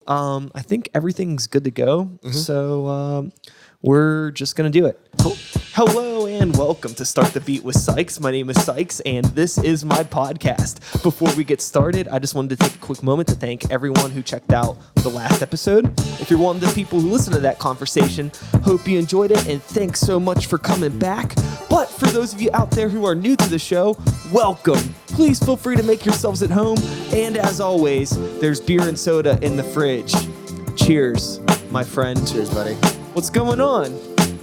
I think everything's good to go. So we're just going to do it. Cool. Hello and welcome to Start the Beat with Sykes. My name is Sykes and this is my podcast. Before we get started, I just wanted to take a quick moment to thank everyone who checked out the last episode. If you're one of the people who listened to that conversation, hope you enjoyed it and thanks so much for coming back. But for those of you out there who are new to the show, welcome. Please feel free to make yourselves at home. And as always, there's beer and soda in the fridge. Cheers, my friend. Cheers, buddy. What's going on?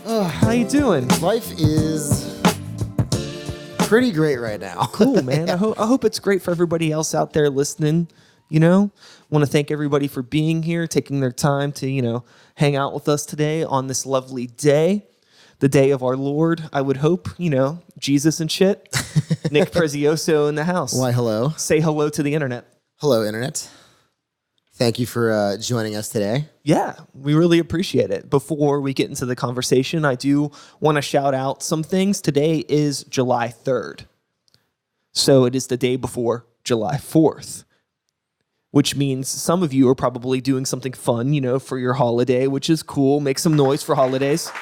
How you doing? Life is pretty great right now. Cool, man. I hope it's great for everybody else out there listening. You know, want to thank everybody for being here, taking their time to, hang out with us today on this lovely day, the day of our Lord. I would hope, Jesus and shit. Nick Prezioso in the house. Why, hello. Say hello to the internet. Hello, Internet. Thank you for joining us today. Yeah, we really appreciate it. Before we get into the conversation, I do want to shout out some things. Today is July 3rd. So it is the day before July 4th, which means some of you are probably doing something fun, for your holiday, which is cool. Make some noise for holidays.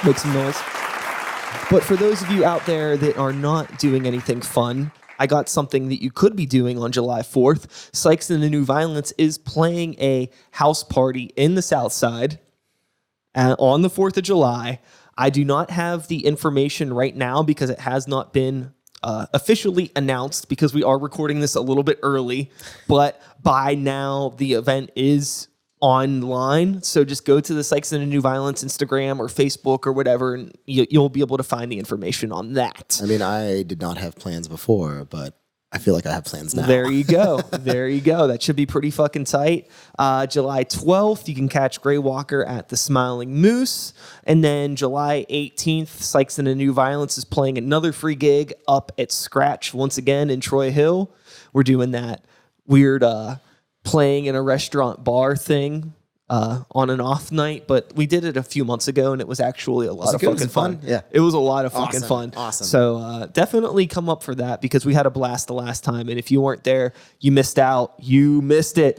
Make some noise. But for those of you out there that are not doing anything fun, I got something that you could be doing on July 4th. Sykes and the New Violence is playing a house party in the South Side on the 4th of July. I do not have the information right now because it has not been officially announced because we are recording this a little bit early. But by now, the event is online. So just go to the Sykes and the New Violence Instagram or Facebook or whatever, and you'll be able to find the information on that. I mean, I did not have plans before, but I feel like I have plans now. There you go. There you go. That should be pretty fucking tight. July 12th, you can catch Gray Walker at the Smiling Moose. And then July 18th, Sykes and the New Violence is playing another free gig up at Scratch once again in Troy Hill. We're doing that weird playing in a restaurant bar thing on an off night, but we did it a few months ago and it was actually a lot of fucking fun. Yeah. It was a lot of fucking fun. Awesome. So definitely come up for that because we had a blast the last time. And if you weren't there, you missed out. You missed it.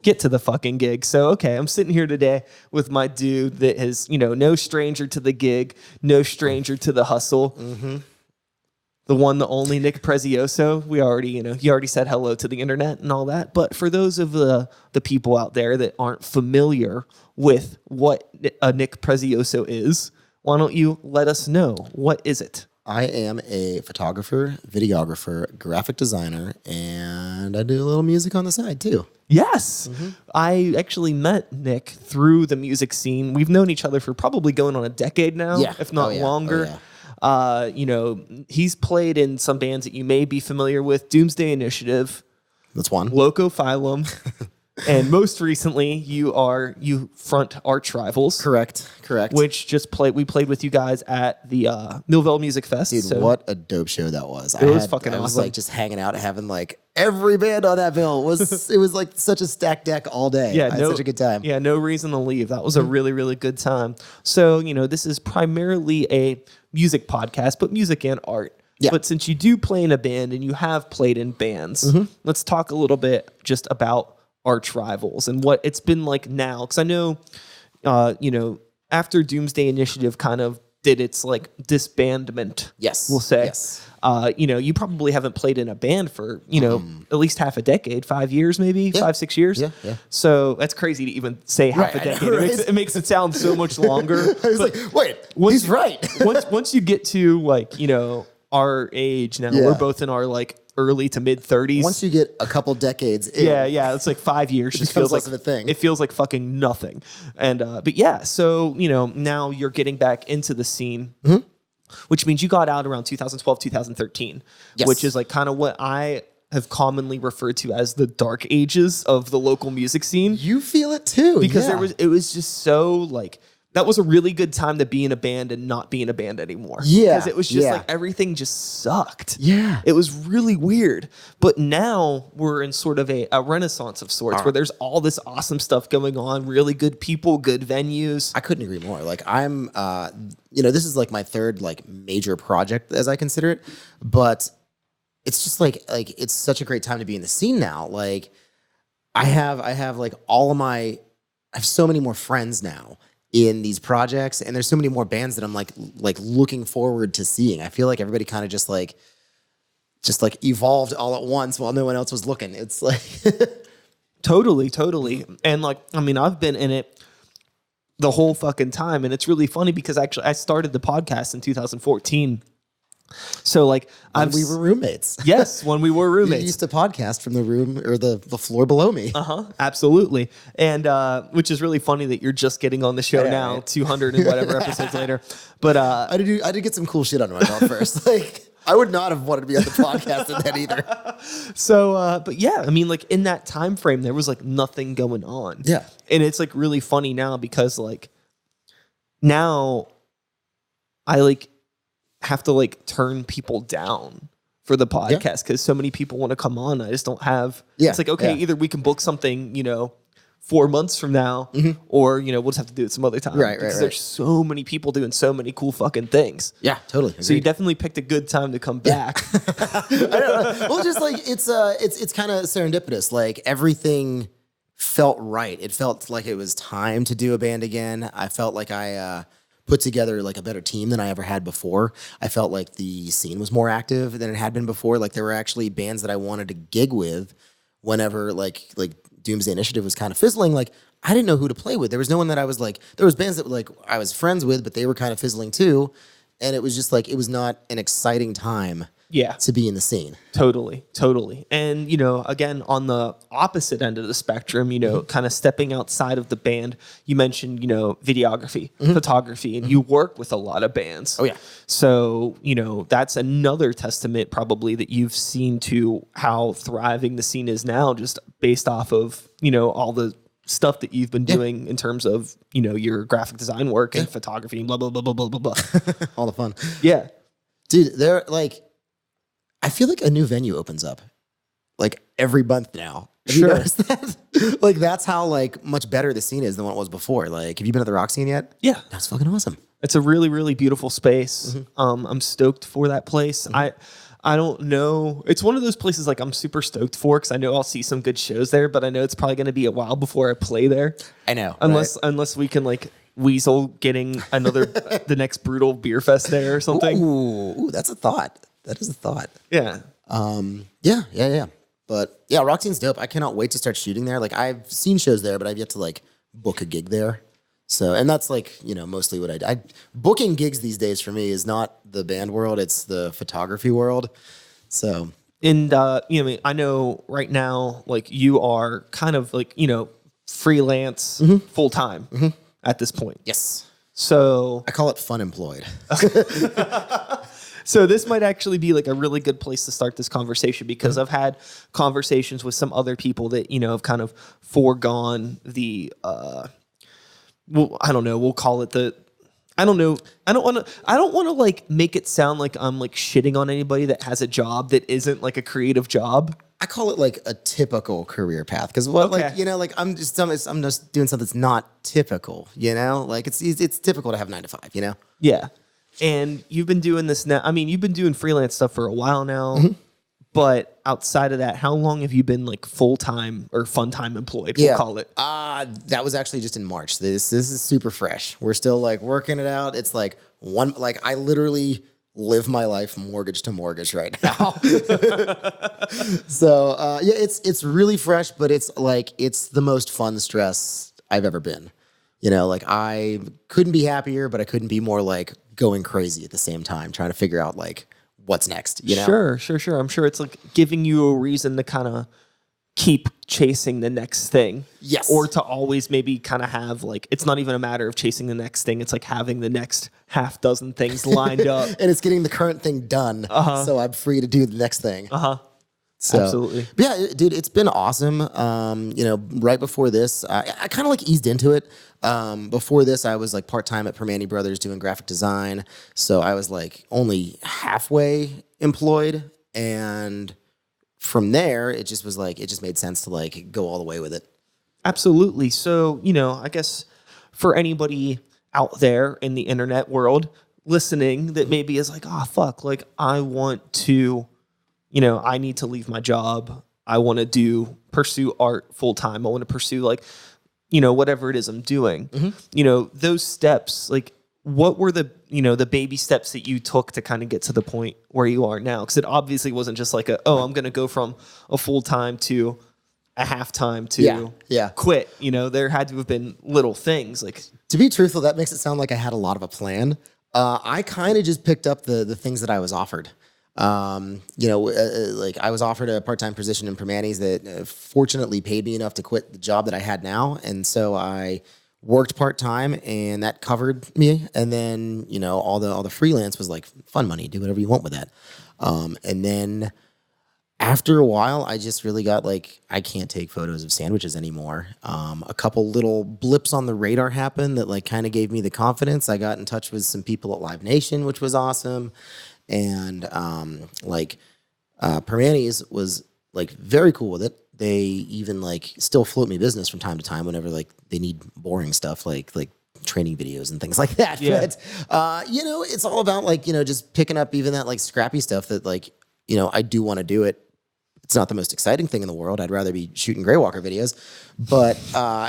Get to the fucking gig. So, okay, I'm sitting here today with my dude that is, no stranger to the gig, no stranger to the hustle. Mm-hmm. The one, the only Nick Prezioso. We already, he already said hello to the internet and all that. But for those of the people out there that aren't familiar with what a Nick Prezioso is, why don't you let us know? What is it? I am a photographer, videographer, graphic designer, and I do a little music on the side too. Yes. Mm-hmm. I actually met Nick through the music scene. We've known each other for probably going on a decade now, if not longer. Oh, yeah. He's played in some bands that you may be familiar with. Doomsday Initiative. That's one. Loco Phylum. And most recently, you front Arch Rivals. Correct. Which we played with you guys at the Millville Music Fest. Dude, what a dope show that was. It was fucking awesome. I was like just hanging out, having like every band on that bill. It was like such a stacked deck all day. Yeah, I had such a good time. Yeah, no reason to leave. That was a really, really good time. So, this is primarily a music podcast, but music and art. Yeah. But since you do play in a band and you have played in bands, let's talk a little bit just about Arch Rivals and what it's been like now. Because I know, after Doomsday Initiative kind of did its like disbandment, we'll say. Yes. You probably haven't played in a band for, at least half a decade, 5 years, maybe 5-6 years. Yeah. So that's crazy to even say half a decade. Know, right? It makes it sound so much longer. I was like, wait, he's right. once you get to like, our age now, we're both in our like early to mid 30s. Once you get a couple decades in, it's like 5 years. Just feels like a thing. It feels like fucking nothing. And but yeah, so now you're getting back into the scene, which means you got out around 2012, 2013, which is like kind of what I have commonly referred to as the dark ages of the local music scene. You feel it too, because it was just so like. That was a really good time to be in a band and not be in a band anymore. Yeah. Because it was just like everything just sucked. Yeah. It was really weird. But now we're in sort of a renaissance of sorts where there's all this awesome stuff going on, really good people, good venues. I couldn't agree more. Like I'm, this is like my third like major project as I consider it. But it's just like it's such a great time to be in the scene now. Like I have like I have so many more friends now in these projects, and there's so many more bands that I'm like looking forward to seeing. I feel like everybody kind of just like evolved all at once while no one else was looking. It's like Totally. And like, I mean, I've been in it the whole fucking time. And it's really funny because actually I started the podcast in 2014. So like we were roommates. Yes, when we were You roommates. used to podcast from the room or the floor below me. Absolutely. And which is really funny that you're just getting on the show now, right. 200 and whatever episodes later. But I did get some cool shit under my belt first. Like I would not have wanted to be on the podcast in that either. so but yeah, I mean like in that time frame there was like nothing going on. Yeah. And it's like really funny now because like now I like have to like turn people down for the podcast because so many people want to come on. I just don't have. Yeah, It's like, okay, either we can book something, 4 months from now, or we'll just have to do it some other time. Right. Because there's so many people doing so many cool fucking things. Yeah, totally. So you definitely picked a good time to come back. I don't know. Well, just like it's kind of serendipitous. Like everything felt right. It felt like it was time to do a band again. I felt like I put together like a better team than I ever had before. I felt like the scene was more active than it had been before. Like there were actually bands that I wanted to gig with whenever like Doomsday Initiative was kind of fizzling. Like I didn't know who to play with. There was no one that I was like, there was bands that like I was friends with, but they were kind of fizzling too. And it was just like, it was not an exciting time to be in the scene. Totally. And, again, on the opposite end of the spectrum, kind of stepping outside of the band, you mentioned, videography, photography, and you work with a lot of bands. Oh, yeah. So, that's another testament probably that you've seen to how thriving the scene is now, just based off of, all the stuff that you've been doing in terms of, your graphic design work and photography and blah, blah, blah, blah, blah, blah, blah. All the fun. Yeah. Dude, I feel like a new venue opens up like every month now. Have you noticed that? Like that's how like much better the scene is than what it was before. Like, have you been at the Rock Scene yet? Yeah. That's fucking awesome. It's a really, really beautiful space. I'm stoked for that place. I don't know. It's one of those places like I'm super stoked for because I know I'll see some good shows there, but I know it's probably going to be a while before I play there. I know. Unless we can like weasel getting another the next Brutal Beer Fest there or something. Ooh, that's a thought. That is a thought. Yeah. Yeah. But yeah, Rock Scene's dope. I cannot wait to start shooting there. Like I've seen shows there, but I've yet to like book a gig there. So, and that's like, mostly what I do. Booking gigs these days for me is not the band world, it's the photography world. So, and I know right now, like you are kind of like, freelance full time at this point. yes. So I call it fun employed. So this might actually be like a really good place to start this conversation because I've had conversations with some other people that, have kind of foregone the, well, I don't know, we'll call it I don't know. I don't want to like make it sound like I'm like shitting on anybody that has a job that isn't like a creative job. I call it like a typical career path because I'm just doing something that's not typical, like it's typical to have 9 to 5, Yeah. And you've been doing this now. I mean, you've been doing freelance stuff for a while now, but outside of that, how long have you been like full-time or fun-time employed? We'll call it. That was actually just in March. This is super fresh. We're still like working it out. It's like I literally live my life mortgage to mortgage right now. So it's really fresh, but it's the most fun stress I've ever been. Like I couldn't be happier, but I couldn't be more like going crazy at the same time, trying to figure out like what's next. Sure. I'm sure it's like giving you a reason to kind of keep chasing the next thing. Yes. Or to always maybe kind of have like, it's not even a matter of chasing the next thing. It's like having the next half dozen things lined up. And it's getting the current thing done. So I'm free to do the next thing. So, absolutely. Yeah, dude, it's been awesome. Right before this, I kind of like eased into it. Before this, I was like part-time at Permani Brothers doing graphic design. So I was like only halfway employed. And from there, it just made sense to like go all the way with it. Absolutely. So, I guess for anybody out there in the internet world listening that maybe is like, oh, fuck, like I want to I need to leave my job. I want to pursue art full time. I want to pursue like, whatever it is I'm doing. Those steps, like what were the baby steps that you took to kind of get to the point where you are now? Because it obviously wasn't just like I'm going to go from a full time to a half-time to quit. There had to have been little things. Like, to be truthful, that makes it sound like I had a lot of a plan. I kind of just picked up the things that I was offered. Like I was offered a part-time position in Permanis that fortunately paid me enough to quit the job that I had now. And so I worked part-time and that covered me. And then, all the freelance was like fun money, do whatever you want with that. And then after a while, I just really got like, I can't take photos of sandwiches anymore. A couple little blips on the radar happened that like kind of gave me the confidence. I got in touch with some people at Live Nation, which was awesome. And Permanis was like very cool with it. They even like still float me business from time to time whenever like they need boring stuff like training videos and things like that. Yeah. But it's all about like, just picking up even that like scrappy stuff that like, I do want to do it. It's not the most exciting thing in the world. I'd rather be shooting Greywalker videos, but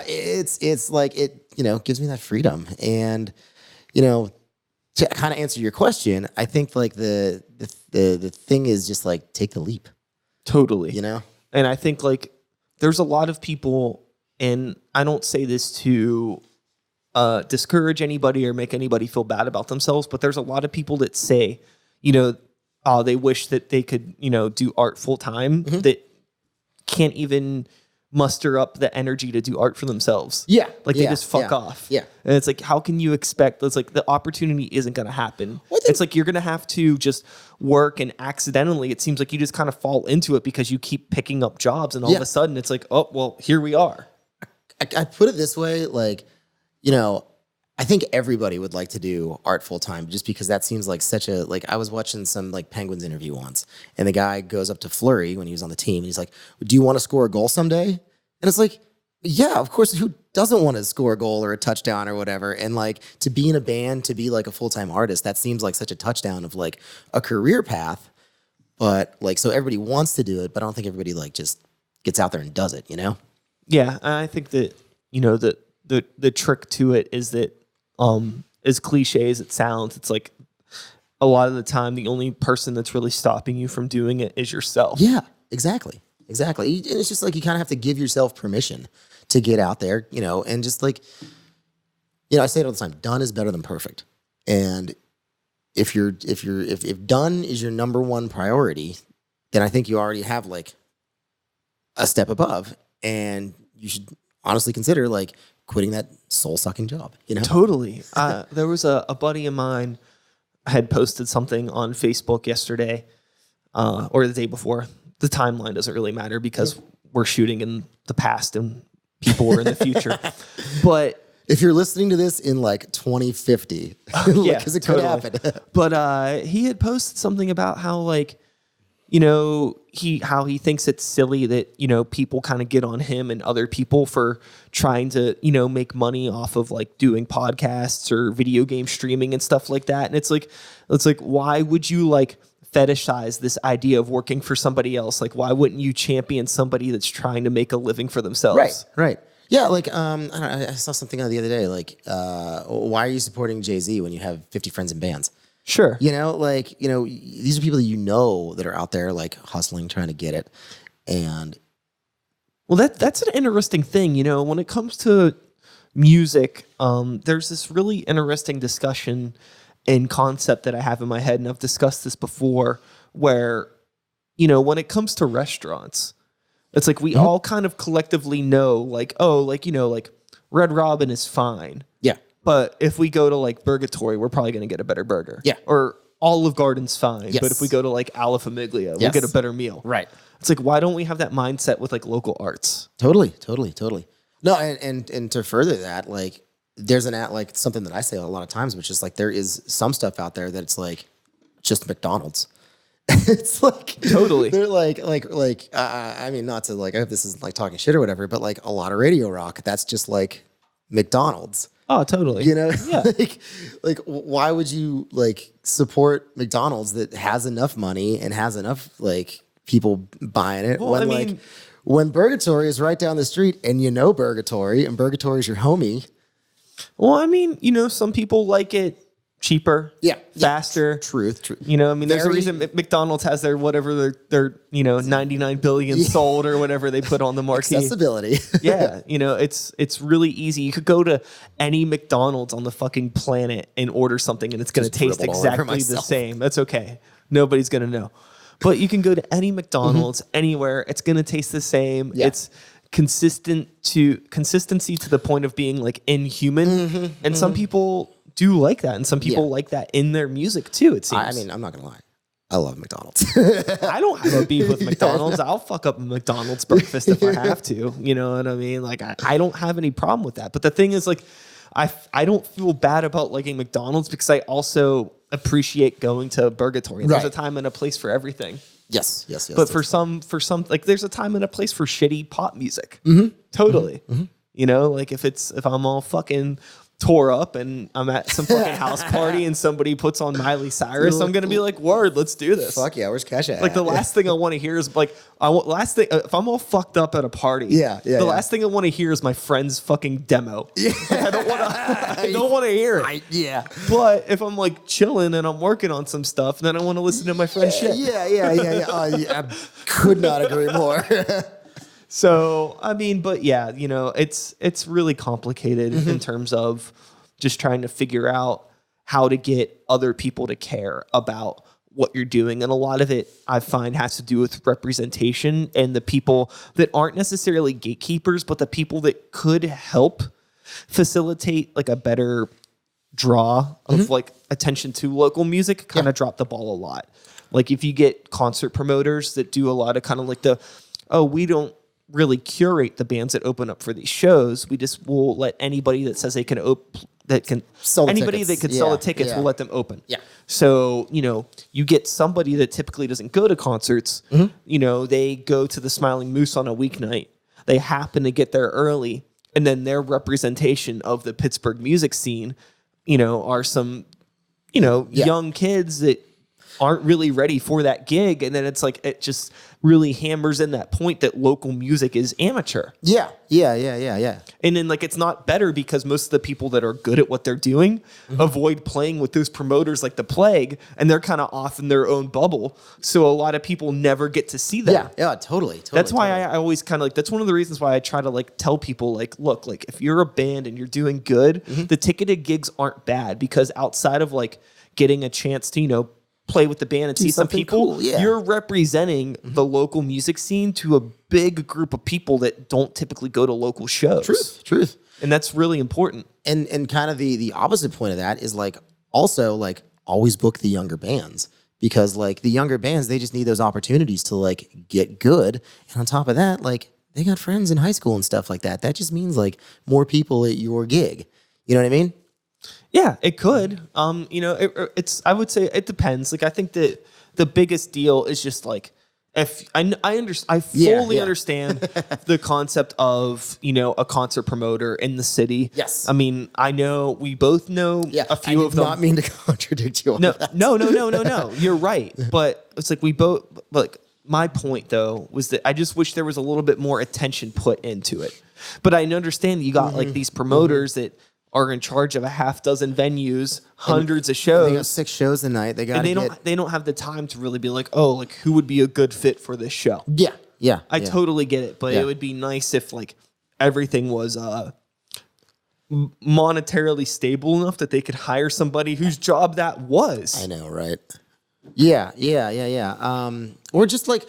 it's like it gives me that freedom. And to kind of answer your question, I think like the thing is just like take the leap. Totally. And I think like there's a lot of people, and I don't say this to discourage anybody or make anybody feel bad about themselves, but there's a lot of people that say, they wish that they could, do art full time, that can't even muster up the energy to do art for themselves. Yeah. Like they just fuck off. Yeah. And it's like, how can you expect, it's like the opportunity isn't going to happen. It's like, you're going to have to just work, and accidentally, it seems like you just kind of fall into it because you keep picking up jobs, and all of a sudden it's like, oh, well, here we are. I put it this way, like, I think everybody would like to do art full time just because that seems like such a, like, I was watching some like Penguins interview once, and the guy goes up to Fleury when he was on the team and he's like, do you want to score a goal someday? And it's like, yeah, of course, who doesn't want to score a goal or a touchdown or whatever? And like to be in a band, to be like a full-time artist, that seems like such a touchdown of like a career path. But like, so everybody wants to do it, but I don't think everybody like just gets out there and does it, Yeah. I think that, the trick to it is that, as cliche as it sounds, it's like a lot of the time the only person that's really stopping you from doing it is yourself. Yeah, exactly. And it's just like you kind of have to give yourself permission to get out there, and just like, I say it all the time, done is better than perfect. And if done is your number one priority, then I think you already have like a step above, and you should honestly consider like quitting that soul-sucking job, Totally. There was a buddy of mine had posted something on Facebook yesterday, or the day before. The timeline doesn't really matter because we're shooting in the past and people are in the future. But if you're listening to this in like 2050, because it could happen. But he had posted something about how like, how he thinks it's silly that, people kind of get on him and other people for trying to, make money off of like doing podcasts or video game streaming and stuff like that. And it's like, why would you like fetishize this idea of working for somebody else? Like, why wouldn't you champion somebody that's trying to make a living for themselves? Right. Yeah, like I don't know, I saw something the other day, like, why are you supporting Jay-Z when you have 50 friends in bands? Sure. These are people that are out there like hustling, trying to get it. And well, that's an interesting thing, when it comes to music, there's this really interesting discussion and concept that I have in my head, and I've discussed this before, where, when it comes to restaurants, it's like we all kind of collectively know, like, like Red Robin is fine. Yeah. But if we go to like Burgatory, we're probably going to get a better burger. Yeah. Or Olive Garden's fine. Yes. But if we go to like Alla Famiglia, we'll get a better meal. Right. It's like, why don't we have that mindset with like local arts? Totally. No, and to further that, like, there's like something that I say a lot of times, which is like there is some stuff out there that it's like just McDonald's. It's like totally. They're I mean, not to like, I hope this isn't like talking shit or whatever, but like a lot of radio rock, that's just like McDonald's. Oh, totally. Yeah. like why would you like support McDonald's that has enough money and has enough like people buying it. Well, When Burgatory is right down the street and you know Burgatory and Burgatory is your homie. Well, I mean, some people like it cheaper, faster. Truth. There's a reason McDonald's has their whatever their 99 billion sold or whatever they put on the marquee. Accessibility. Yeah, it's really easy. You could go to any McDonald's on the fucking planet and order something, and it's going to taste exactly the same. That's okay. Nobody's going to know. But you can go to any McDonald's anywhere. It's going to taste the same. Yeah. It's consistency to the point of being like inhuman. And some people do like that, and some people like that in their music too, it seems. I'm not gonna lie, I love McDonald's. I don't have a beef with McDonald's. I'll fuck up a McDonald's breakfast if I have to, you know what I mean? Like I don't have any problem with that. But the thing is, like, I don't feel bad about liking McDonald's because I also appreciate going to Burgatory. There's a time and a place for everything. Yes. But for some like there's a time and a place for shitty pop music. Totally. Like if I'm all fucking tore up and I'm at some fucking house party and somebody puts on Miley Cyrus, I'm gonna be like, word, let's do this. Fuck yeah, where's Cash at? Like the last thing I want to hear is like, if I'm all fucked up at a party, the last thing I want to hear is my friend's fucking demo. Like, I don't want to hear it. But if I'm like chilling and I'm working on some stuff, then I want to listen to my friend's shit. I could not agree more. So, I mean, but yeah, it's really complicated in terms of just trying to figure out how to get other people to care about what you're doing. And a lot of it I find has to do with representation and the people that aren't necessarily gatekeepers, but the people that could help facilitate like a better draw of like attention to local music kind of drop the ball a lot. Like if you get concert promoters that do a lot of kind of like we don't really curate the bands that open up for these shows. We just will let anybody that says they can sell the tickets, we'll let them open. Yeah. So, you get somebody that typically doesn't go to concerts. They go to the Smiling Moose on a weeknight. They happen to get there early, and then their representation of the Pittsburgh music scene, are some, young kids that aren't really ready for that gig. And then it's like, it just really hammers in that point that local music is amateur. Yeah. And then like, it's not better because most of the people that are good at what they're doing avoid playing with those promoters like the plague, and they're kind of off in their own bubble. So a lot of people never get to see them. Yeah, totally. That's why I always kind of like, that's one of the reasons why I try to like tell people like, look, like if you're a band and you're doing good, the ticketed gigs aren't bad, because outside of like getting a chance to, play with the band and see some people, cool, you're representing the local music scene to a big group of people that don't typically go to local shows. Truth. And that's really important. And kind of the opposite point of that is like also like always book the younger bands, because like the younger bands, they just need those opportunities to like get good. And on top of that, like they got friends in high school and stuff like that. That just means like more people at your gig. You know what I mean? Yeah, it could. It's. I would say it depends. Like, I think that the biggest deal is just like, if I fully understand the concept of a concert promoter in the city. Yes. I mean, I know we both know a few of them. I did not mean to contradict you. No. You're right, but it's like we both like. My point though was that I just wish there was a little bit more attention put into it. But I understand you got like these promoters that are in charge of a half dozen venues, hundreds of shows. They got 6 shows a night. They don't have the time to really be like, oh, like who would be a good fit for this show? Yeah. I totally get it, but it would be nice if like everything was monetarily stable enough that they could hire somebody whose job that was. I know, right? Yeah. Or just like,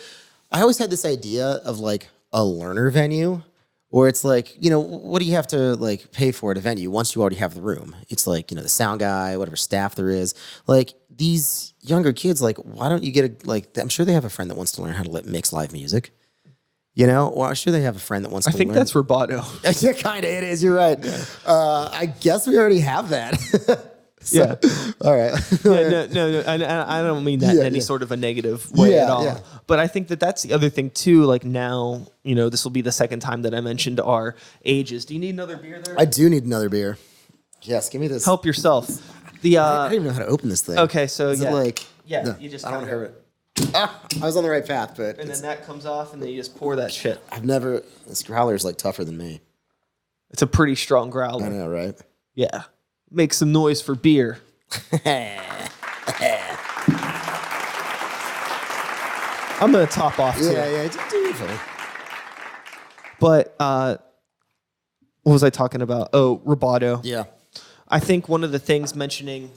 I always had this idea of like a learner venue. Or it's like, what do you have to like pay for at a venue once you already have the room? It's like, the sound guy, whatever staff there is. Like these younger kids, like, why don't you get I'm sure they have a friend that wants to learn how to mix live music. Well, I'm sure they have a friend that wants to learn. I think that's Roboto. Yeah, kind of it is. You're right. I guess we already have that. Yeah. All right. No. I don't mean that in any sort of a negative way at all. Yeah. But I think that that's the other thing too. Like now, this will be the second time that I mentioned our ages. Do you need another beer there? I do need another beer. Yes, give me this. Help yourself. I don't even know how to open this thing. Okay, so is it like? You just. I don't hear it. I was on the right path, but And then that comes off, and then you just pour that shit. this growler's like tougher than me. It's a pretty strong growler. I know, right? Yeah. Make some noise for beer. I'm going to top off too. Yeah, just do it funny. But what was I talking about? Oh, rubato. Yeah. I think one of the things mentioning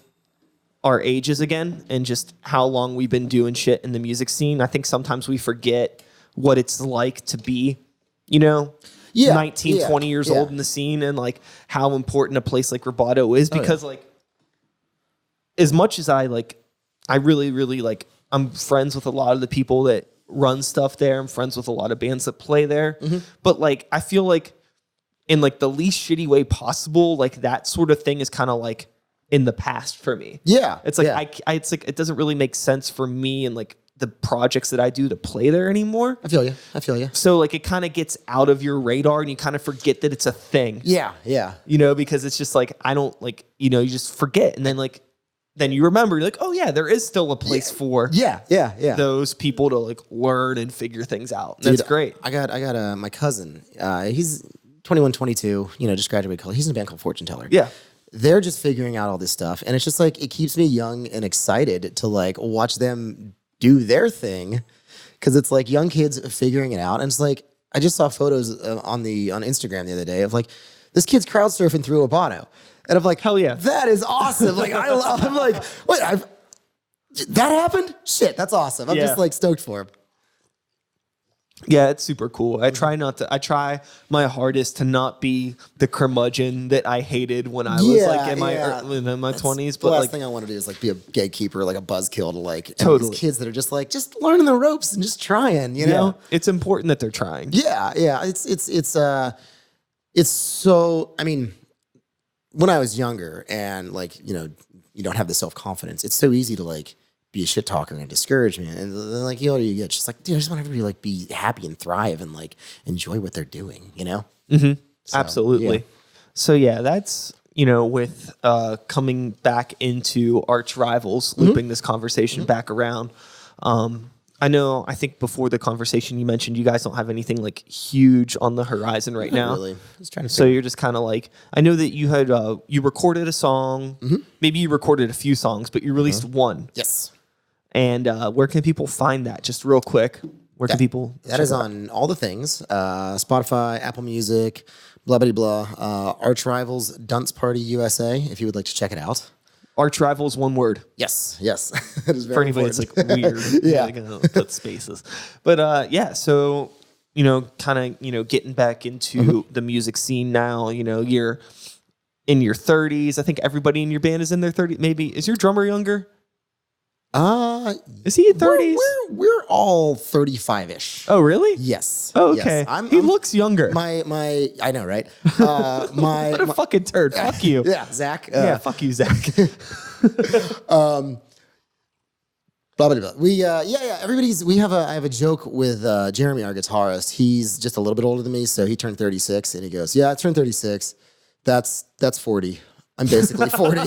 our ages again and just how long we've been doing shit in the music scene, I think sometimes we forget what it's like to be, 19, 20 years old in the scene, and like how important a place like rubato is, because like as much as I really, really like, I'm friends with a lot of the people that run stuff there. I'm friends with a lot of bands that play there. Mm-hmm. But like, I feel like in like the least shitty way possible, like that sort of thing is kind of like in the past for me. Yeah. It's like, it's like, it doesn't really make sense for me and like the projects that I do to play there anymore. I feel you. So like it kind of gets out of your radar and you kind of forget that it's a thing. Yeah. Because it's just like, I don't like, you just forget. And then like, then you remember, you're like, oh yeah, there is still a place for those people to like learn and figure things out. Dude, that's great. I got my cousin. He's 21, 22. Just graduated college. He's in a band called Fortune Teller. Yeah, they're just figuring out all this stuff, and it's just like it keeps me young and excited to like watch them do their thing, because it's like young kids figuring it out, and it's like I just saw photos on Instagram the other day of like this kid's crowd surfing through Abano. And I'm like, hell yeah, that is awesome. Like, I'm like, wait, that happened? Shit, that's awesome. I'm just like stoked for him. Yeah, it's super cool. I try my hardest to not be the curmudgeon that I hated when I was like in my 20s. But the last like, thing I want to do is like be a gatekeeper, like a buzzkill to like totally these kids that are just like just learning the ropes and just trying, you know? It's important that they're trying. Yeah. It's so, I mean, when I was younger and like, you don't have the self-confidence, it's so easy to like be a shit talker and discouragement. And then like, the older you get, just like, dude, I just want everybody to like be happy and thrive and like enjoy what they're doing, Mm-hmm. So, absolutely. Yeah. So yeah, that's, with coming back into Arch Rivals, looping this conversation back around. I think before the conversation you mentioned you guys don't have anything like huge on the horizon right now. Really. Just trying to so you're just kind of like, I know that you had you recorded a song, maybe you recorded a few songs, but you released one. Yes. And where can people find that? Just real quick, where can people? That is on all the things: Spotify, Apple Music, blah blah blah. Arch Rivals Dunce Party USA. If you would like to check it out. Arch Rivals, one word. Yes. That is very for anybody that's like weird. Yeah. Put spaces. But so, kind of, getting back into the music scene now, you're in your 30s. I think everybody in your band is in their 30s. Maybe. Is your drummer younger? Is he in 30s? We're all 35-ish. Oh, really? Yes. Oh, okay. Yes. He looks younger. I know, right? What a fucking turd. Fuck you. Yeah, Zach. Fuck you, Zach. Blah blah blah. We I have a joke with Jeremy, our guitarist. He's just a little bit older than me, so he turned 36, and he goes, "Yeah, I turned 36. That's 40. I'm basically 40."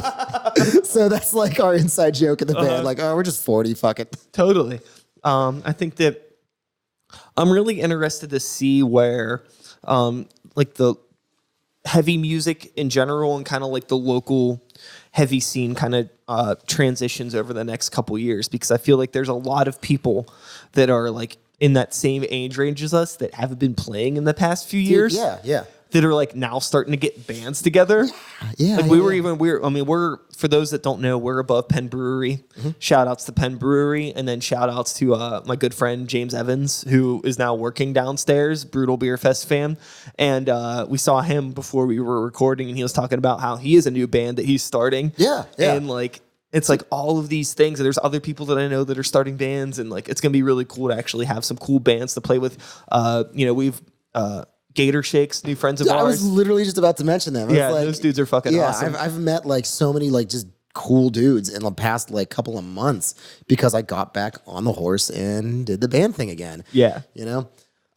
So that's like our inside joke in the band. Like, oh, we're just 40. Fuck it. Totally. I think that I'm really interested to see where, like the heavy music in general and kind of like the local heavy scene kind of transitions over the next couple years, because I feel like there's a lot of people that are like in that same age range as us that haven't been playing in the past few years. Yeah. That are like now starting to get bands together. Yeah. Like we're for those that don't know, we're above Penn Brewery. Shout outs to Penn Brewery, and then shout outs to my good friend James Evans, who is now working downstairs, Brutal Beer Fest fan. And we saw him before we were recording, and he was talking about how he is a new band that he's starting. Yeah. And like it's like all of these things. And there's other people that I know that are starting bands, and like it's gonna be really cool to actually have some cool bands to play with. We've Gator Shakes, new friends of ours. I was literally just about to mention them. Yeah, like, those dudes are fucking awesome. I've met like so many like just cool dudes in the past like couple of months because I got back on the horse and did the band thing again. Yeah.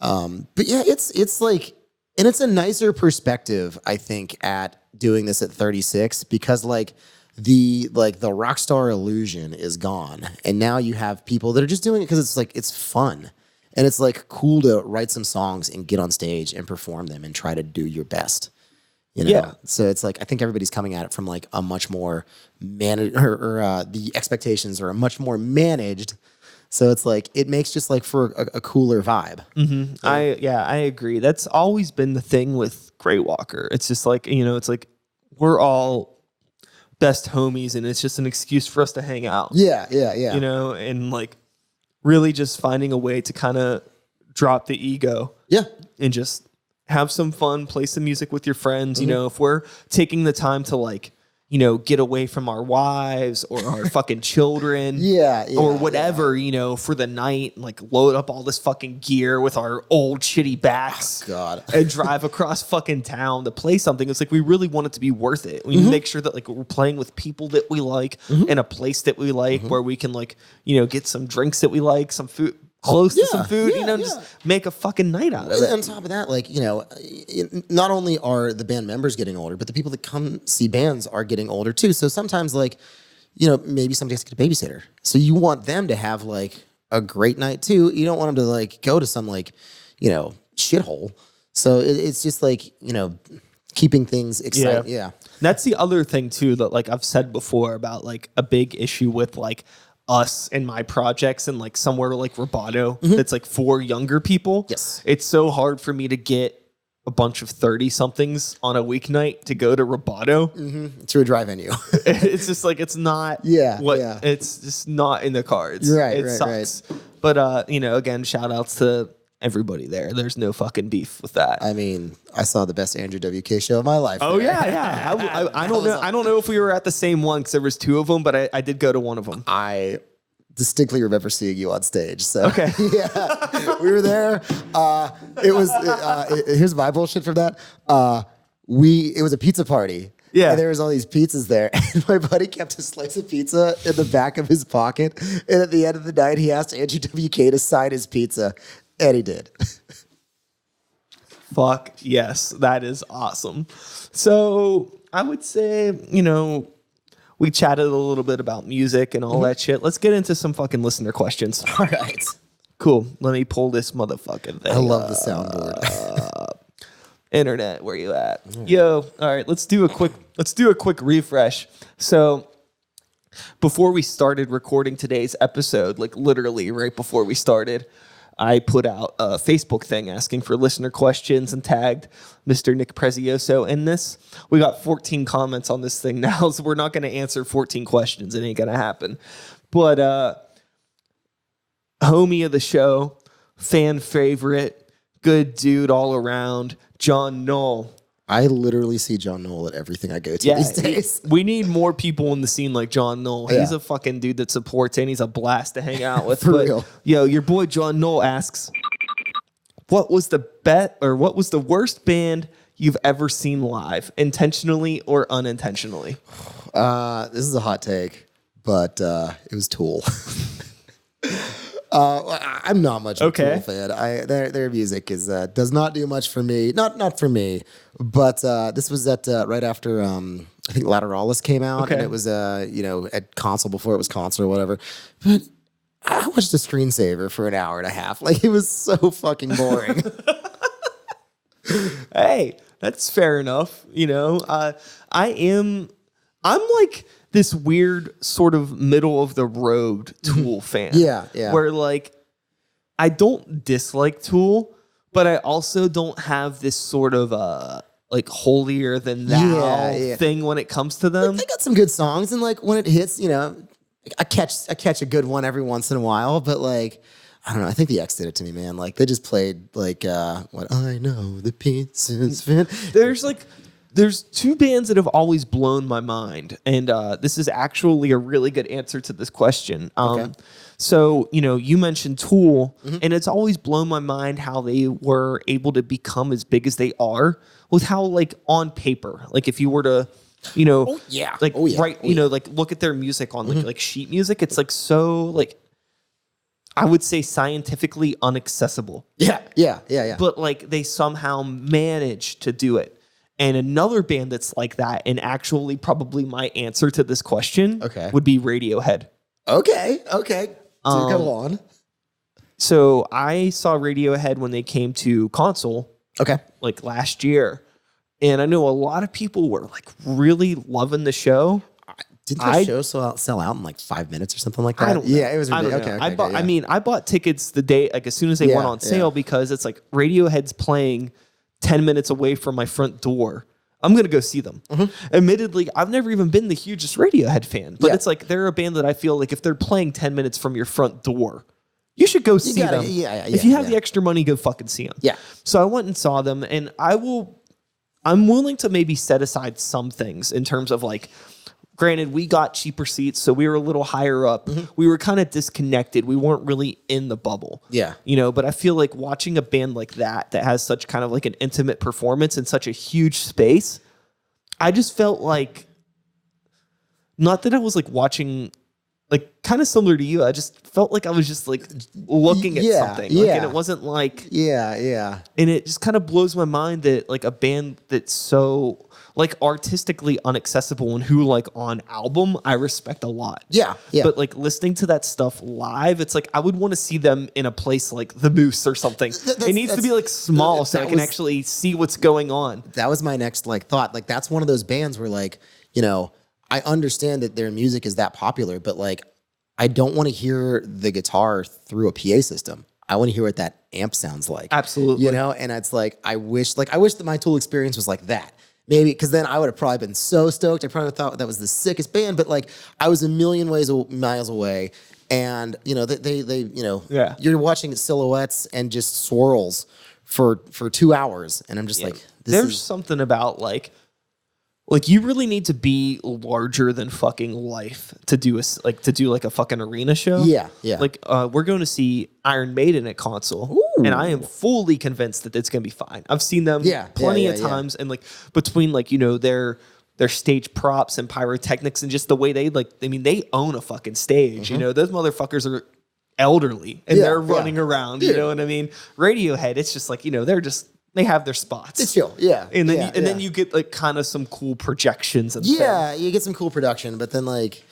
But yeah, it's like, and it's a nicer perspective, I think, at doing this at 36, because like the rock star illusion is gone, and now you have people that are just doing it because it's like it's fun, and it's like cool to write some songs and get on stage and perform them and try to do your best. You know? Yeah. So it's like I think everybody's coming at it from like a much more managed, or the expectations are much more managed. So it's like it makes just like for a cooler vibe. Mm-hmm. I agree. That's always been the thing with Great Walker. It's just like, you know, it's like we're all best homies, and it's just an excuse for us to hang out. Yeah. You know, and like really just finding a way to kind of drop the ego. Yeah. And just have some fun, play some music with your friends. You know, if we're taking the time to like, you know, get away from our wives or our fucking children, or whatever, you know, for the night, like load up all this fucking gear with our old shitty backs, and drive across fucking town to play something. It's like we really want it to be worth it. We make sure that like we're playing with people that we like in a place that we like, where we can like, you know, get some drinks that we like, some food. Close to some food, you know, just make a fucking night out of it. On top of that, like, you know, not only are the band members getting older, but the people that come see bands are getting older too. So sometimes, like, you know, maybe somebody has to get a babysitter. So you want them to have like a great night too. You don't want them to like go to some like, you know, shithole. So it's just like, you know, keeping things exciting. Yeah. That's the other thing too that like I've said before about like a big issue with like us and my projects and like somewhere like Roboto that's like for younger people. Yes. It's so hard for me to get a bunch of 30 somethings on a weeknight to go to Roboto to a drive venue. It's just like it's not it's just not in the cards. It sucks. But you know, again, shout outs to everybody there. There's no fucking beef with that. I mean, I saw the best Andrew WK show of my life. Oh yeah. I don't know. I don't know if we were at the same one because there was two of them, but I did go to one of them. I distinctly remember seeing you on stage. So okay, yeah, we were there. It was here's my bullshit from that. It was a pizza party. Yeah. And there was all these pizzas there. And my buddy kept a slice of pizza in the back of his pocket. And at the end of the night, he asked Andrew WK to sign his pizza. And he did. Fuck yes, that is awesome. So I would say, you know, we chatted a little bit about music and all that shit. Let's get into some fucking listener questions. All right. Cool. Let me pull this motherfucking thing. I love the soundboard. Internet, where you at? Yo, all right, let's do a quick refresh. So before we started recording today's episode, like literally right before we started, I put out a Facebook thing asking for listener questions and tagged Mr. Nick Prezioso in this. We got 14 comments on this thing now, so we're not going to answer 14 questions. It ain't going to happen. But homie of the show, fan favorite, good dude all around, John Knoll. I literally see John Knoll at everything I go to these days. We need more people in the scene like John Knoll. He's a fucking dude that supports and he's a blast to hang out with. For real. Yo, your boy John Knoll asks, what was the worst band you've ever seen live, intentionally or unintentionally? This is a hot take, but it was Tool. I'm not much of a Tool fan. Their music does not do much for me. Not for me. But this was at right after I think Lateralis came out, and it was at console before it was console or whatever. But I watched a screensaver for an hour and a half. Like it was so fucking boring. Hey, that's fair enough. You know, I'm like this weird sort of middle of the road Tool fan. Yeah. Where like I don't dislike Tool, but I also don't have this sort of like holier than thou thing when it comes to them. Like, they got some good songs, and like when it hits, you know, I catch a good one every once in a while, but like I don't know. I think the X did it to me, man. Like they just played like what I know the pieces fit. There's two bands that have always blown my mind, and this is actually a really good answer to this question. So, you know, you mentioned Tool, and it's always blown my mind how they were able to become as big as they are with how, like, on paper, like if you were to, you know, you know, like look at their music on like sheet music, it's like so like I would say scientifically unaccessible. Yeah. But like they somehow manage to do it. And another band that's like that, and actually probably my answer to this question would be Radiohead. Okay. So go on. So I saw Radiohead when they came to console. Okay. Like last year. And I know a lot of people were like really loving the show. Didn't that show sell out in like 5 minutes or something like that? I don't know. Yeah, it was ridiculous. Okay, I bought tickets the day, like as soon as they went on sale, because it's like Radiohead's playing 10 minutes away from my front door. I'm going to go see them. Admittedly, I've never even been the hugest Radiohead fan, but it's like they're a band that I feel like if they're playing 10 minutes from your front door, you should go see them. If you have the extra money, go fucking see them. Yeah. So I went and saw them, and I'm willing to maybe set aside some things in terms of like, granted, we got cheaper seats, so we were a little higher up. We were kind of disconnected. We weren't really in the bubble. Yeah. You know, but I feel like watching a band like that has such kind of like an intimate performance in such a huge space, I just felt like, not that I was like watching, like kind of similar to you, I just felt like I was just like looking at something. Like, and it wasn't like... Yeah. And it just kind of blows my mind that like a band that's so... like artistically unaccessible and who like on album I respect a lot. Yeah. But like listening to that stuff live, it's like I would want to see them in a place like the Moose or something. It needs to be like small so I can actually see what's going on. That was my next like thought. Like that's one of those bands where like, you know, I understand that their music is that popular, but like I don't want to hear the guitar through a PA system. I want to hear what that amp sounds like. Absolutely. You know, and it's like I wish that my Tool experience was like that. Maybe because then I would have probably been so stoked. I probably thought that was the sickest band, but like I was a million miles away, and you know they you know you're watching silhouettes and just swirls for 2 hours, and I'm just like, there's something about like you really need to be larger than fucking life to do a fucking arena show. Yeah. Like we're going to see Iron Maiden at console. Ooh. And I am fully convinced that it's going to be fine. I've seen them plenty of times, and like between like, you know, their stage props and pyrotechnics and just the way they they own a fucking stage. You know, those motherfuckers are elderly and they're running around. You know what I mean? Radiohead, it's just like, you know, they have their spots. It's chill, and then you get like kind of some cool projections and you get some cool production, but then like,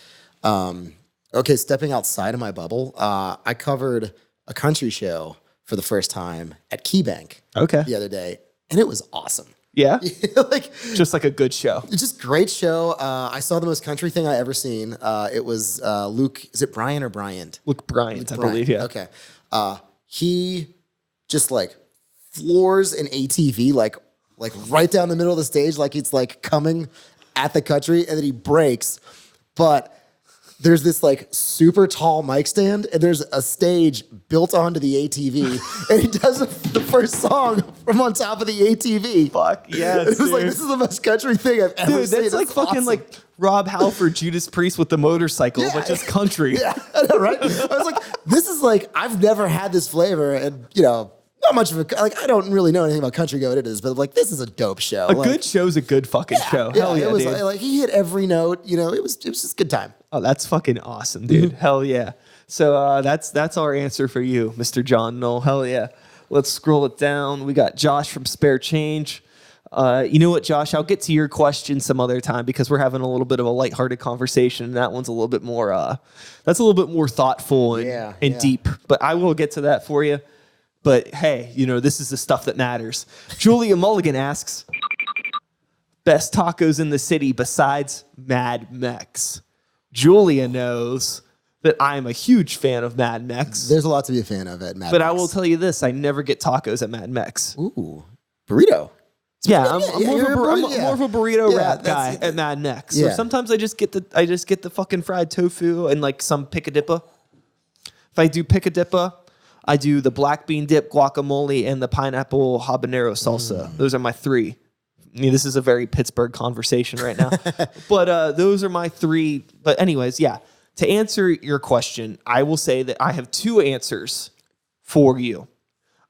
stepping outside of my bubble, I covered a country show for the first time at KeyBank the other day, and it was awesome. Yeah, like just like a good show. It's just great show. I saw the most country thing I ever seen. It was Luke. Is it Brian or Bryant? Luke Bryant, I believe. Yeah. Okay. He just like floors an ATV like right down the middle of the stage, like it's like coming at the country, and then he breaks. But there's this like super tall mic stand, and there's a stage built onto the ATV, and he does the first song from on top of the ATV. Fuck yeah! It was like, this is the most country thing I've ever seen. That's like fucking awesome. Like Rob Halford, Judas Priest with the motorcycle, but just country. Yeah, I know, right? I was like, this is like, I've never had this flavor, and you know, not much of a, like, I don't really know anything about country what it is, but like, this is a dope show. A good show's a good fucking show. Hell yeah, it was dude. like he hit every note. You know, it was just a good time. Oh, that's fucking awesome, dude. Hell yeah. So that's our answer for you, Mr. John Knoll. Hell yeah. Let's scroll it down. We got Josh from Spare Change. You know what, Josh? I'll get to your question some other time because we're having a little bit of a lighthearted conversation, and that one's a little bit more. That's a little bit more thoughtful and deep. But I will get to that for you. But hey, you know, this is the stuff that matters. Julia Mulligan asks, best tacos in the city besides Mad Mex. Julia knows that I'm a huge fan of Mad Mex. There's a lot to be a fan of at Mad Mex. But I will tell you this, I never get tacos at Mad Mex. Ooh, burrito. Yeah, I'm more of a burrito wrap guy at Mad Mex. So sometimes I just get the fucking fried tofu and like some picadippa. If I do picadippa, I do the black bean dip, guacamole, and the pineapple habanero salsa. Those are my three. I mean, this is a very Pittsburgh conversation right now. But those are my three. But anyways, yeah. To answer your question, I will say that I have two answers for you.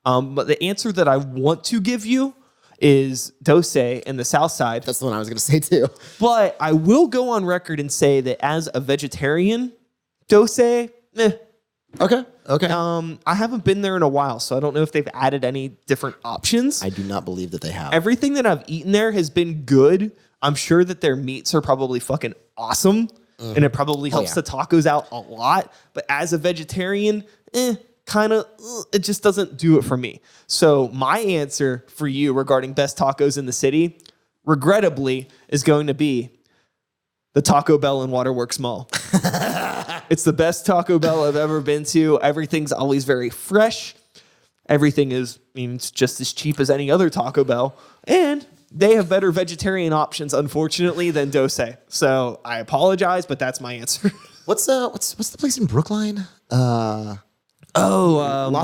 But the answer that I want to give you is Dose in the South Side. That's the one I was going to say too. But I will go on record and say that as a vegetarian, Dose, Okay. Okay. I haven't been there in a while, so I don't know if they've added any different options. I do not believe that they have. Everything that I've eaten there has been good. I'm sure that their meats are probably fucking awesome, and it probably helps the tacos out a lot. But as a vegetarian, kind of, it just doesn't do it for me. So my answer for you regarding best tacos in the city, regrettably, is going to be the Taco Bell in Waterworks Mall. It's the best Taco Bell I've ever been to. Everything's always very fresh. Everything is, it's just as cheap as any other Taco Bell. And they have better vegetarian options, unfortunately, than Dose. So I apologize, but that's my answer. What's the place in Brookline? Las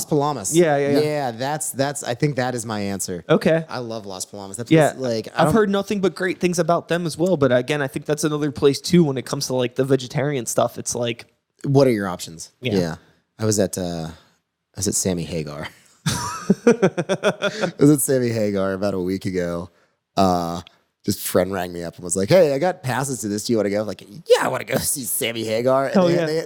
Palomas. Yeah. That's. I think that is my answer. Okay. I love Las Palomas. That's I've heard nothing but great things about them as well. But again, I think that's another place too when it comes to like the vegetarian stuff. It's like, what are your options? Yeah. I was at Sammy Hagar. I was at Sammy Hagar about a week ago. This friend rang me up and was like, "Hey, I got passes to this. Do you want to go?" I'm like, yeah, I want to go see Sammy Hagar. Hell And they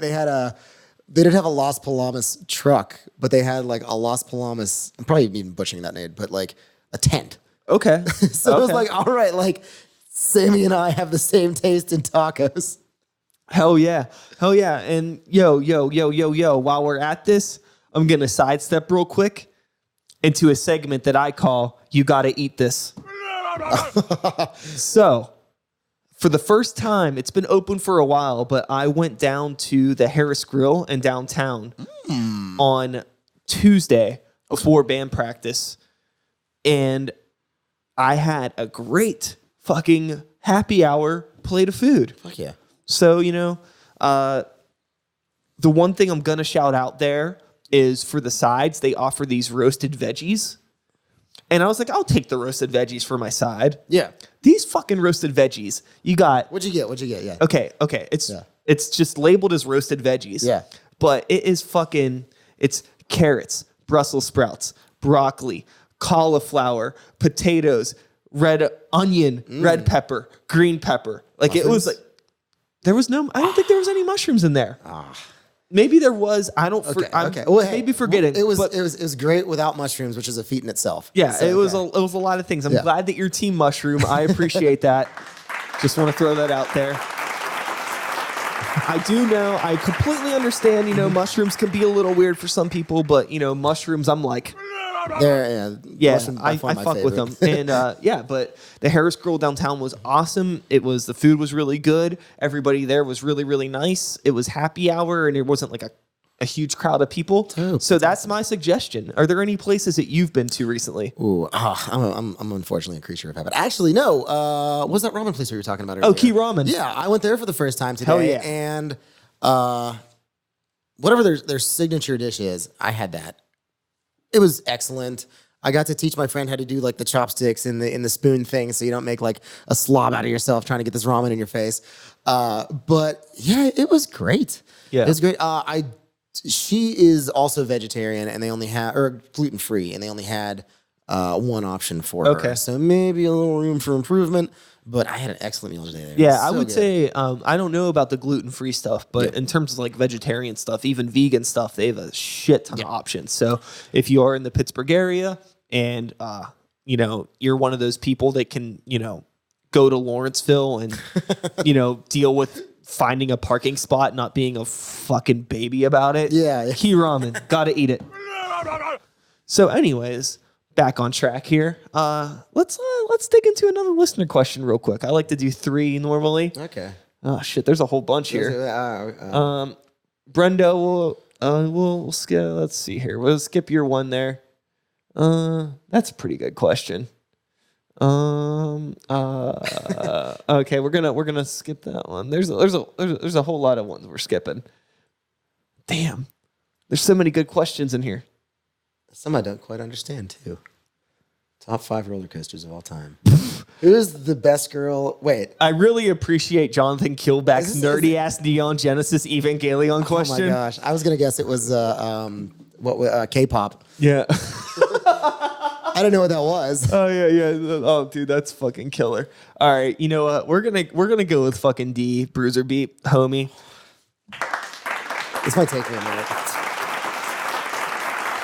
didn't have a Las Palomas truck, but they had like a Las Palomas. I'm probably even butchering that name, but like a tent. okay. So it was like, all right, like Sammy and I have the same taste in tacos. Hell yeah. And yo, while we're at this, I'm going to sidestep real quick into a segment that I call You Gotta Eat This. So, for the first time, it's been open for a while, but I went down to the Harris Grill in downtown on Tuesday before band practice, and I had a great fucking happy hour plate of food. Fuck yeah. So, the one thing I'm going to shout out there is for the sides, they offer these roasted veggies. And I was like, I'll take the roasted veggies for my side. Yeah. These fucking roasted veggies, you got... What'd you get? Yeah. Okay. It's just labeled as roasted veggies. Yeah. But it is it's carrots, Brussels sprouts, broccoli, cauliflower, potatoes, red onion, red pepper, green pepper. Like Mushrooms? It was like... I don't think there was any mushrooms in there. Maybe there was. I don't. Okay. Well, hey, maybe forgetting. It was great without mushrooms, which is a feat in itself. Yeah, So, it was a lot of things. I'm glad that you're team mushroom. I appreciate that. Just want to throw that out there. I do know. I completely understand. Mushrooms can be a little weird for some people, but mushrooms. I'm like. I fuck with them. And but the Harris Grill downtown was awesome. The food was really good. Everybody there was really, really nice. It was happy hour and it wasn't like a huge crowd of people. So that's my suggestion. Are there any places that you've been to recently? Ooh, I'm unfortunately a creature of habit. Actually, no. What was that ramen place we were talking about earlier? Oh, Key Ramen. Yeah, I went there for the first time today. Hell yeah. And whatever their signature dish is, I had that. It was excellent. I got to teach my friend how to do like the chopsticks in the spoon thing, so you don't make like a slob out of yourself trying to get this ramen in your face. But yeah, it was great. Yeah, it was great. She is also vegetarian, and they only had or gluten free, and they only had one option for her. So maybe a little room for improvement. But I had an excellent meal today. Yeah, I would say I don't know about the gluten-free stuff, but in terms of like vegetarian stuff, even vegan stuff, they have a shit ton of options. So if you are in the Pittsburgh area and you're one of those people that can go to Lawrenceville and deal with finding a parking spot, not being a fucking baby about it. Yeah. Key Ramen, gotta eat it. So, anyways. Back on track here. Let's dig into another listener question real quick. I like to do 3 normally. Okay. Oh shit, there's a whole bunch here. Brendo, we'll skip. Let's see here. We'll skip your one there. That's a pretty good question. Okay, we're gonna skip that one. There's a whole lot of ones we're skipping. Damn, there's so many good questions in here. Some I don't quite understand, too. Top 5 roller coasters of all time. Who is the best girl? Wait. I really appreciate Jonathan Killback's nerdy-ass Neon Genesis Evangelion question. Oh, my gosh. I was going to guess it was K-pop. Yeah. I didn't know what that was. Oh, yeah. Oh, dude, that's fucking killer. All right, you know what? We're gonna go with fucking D, Bruiser Beat, homie. This might take me a minute.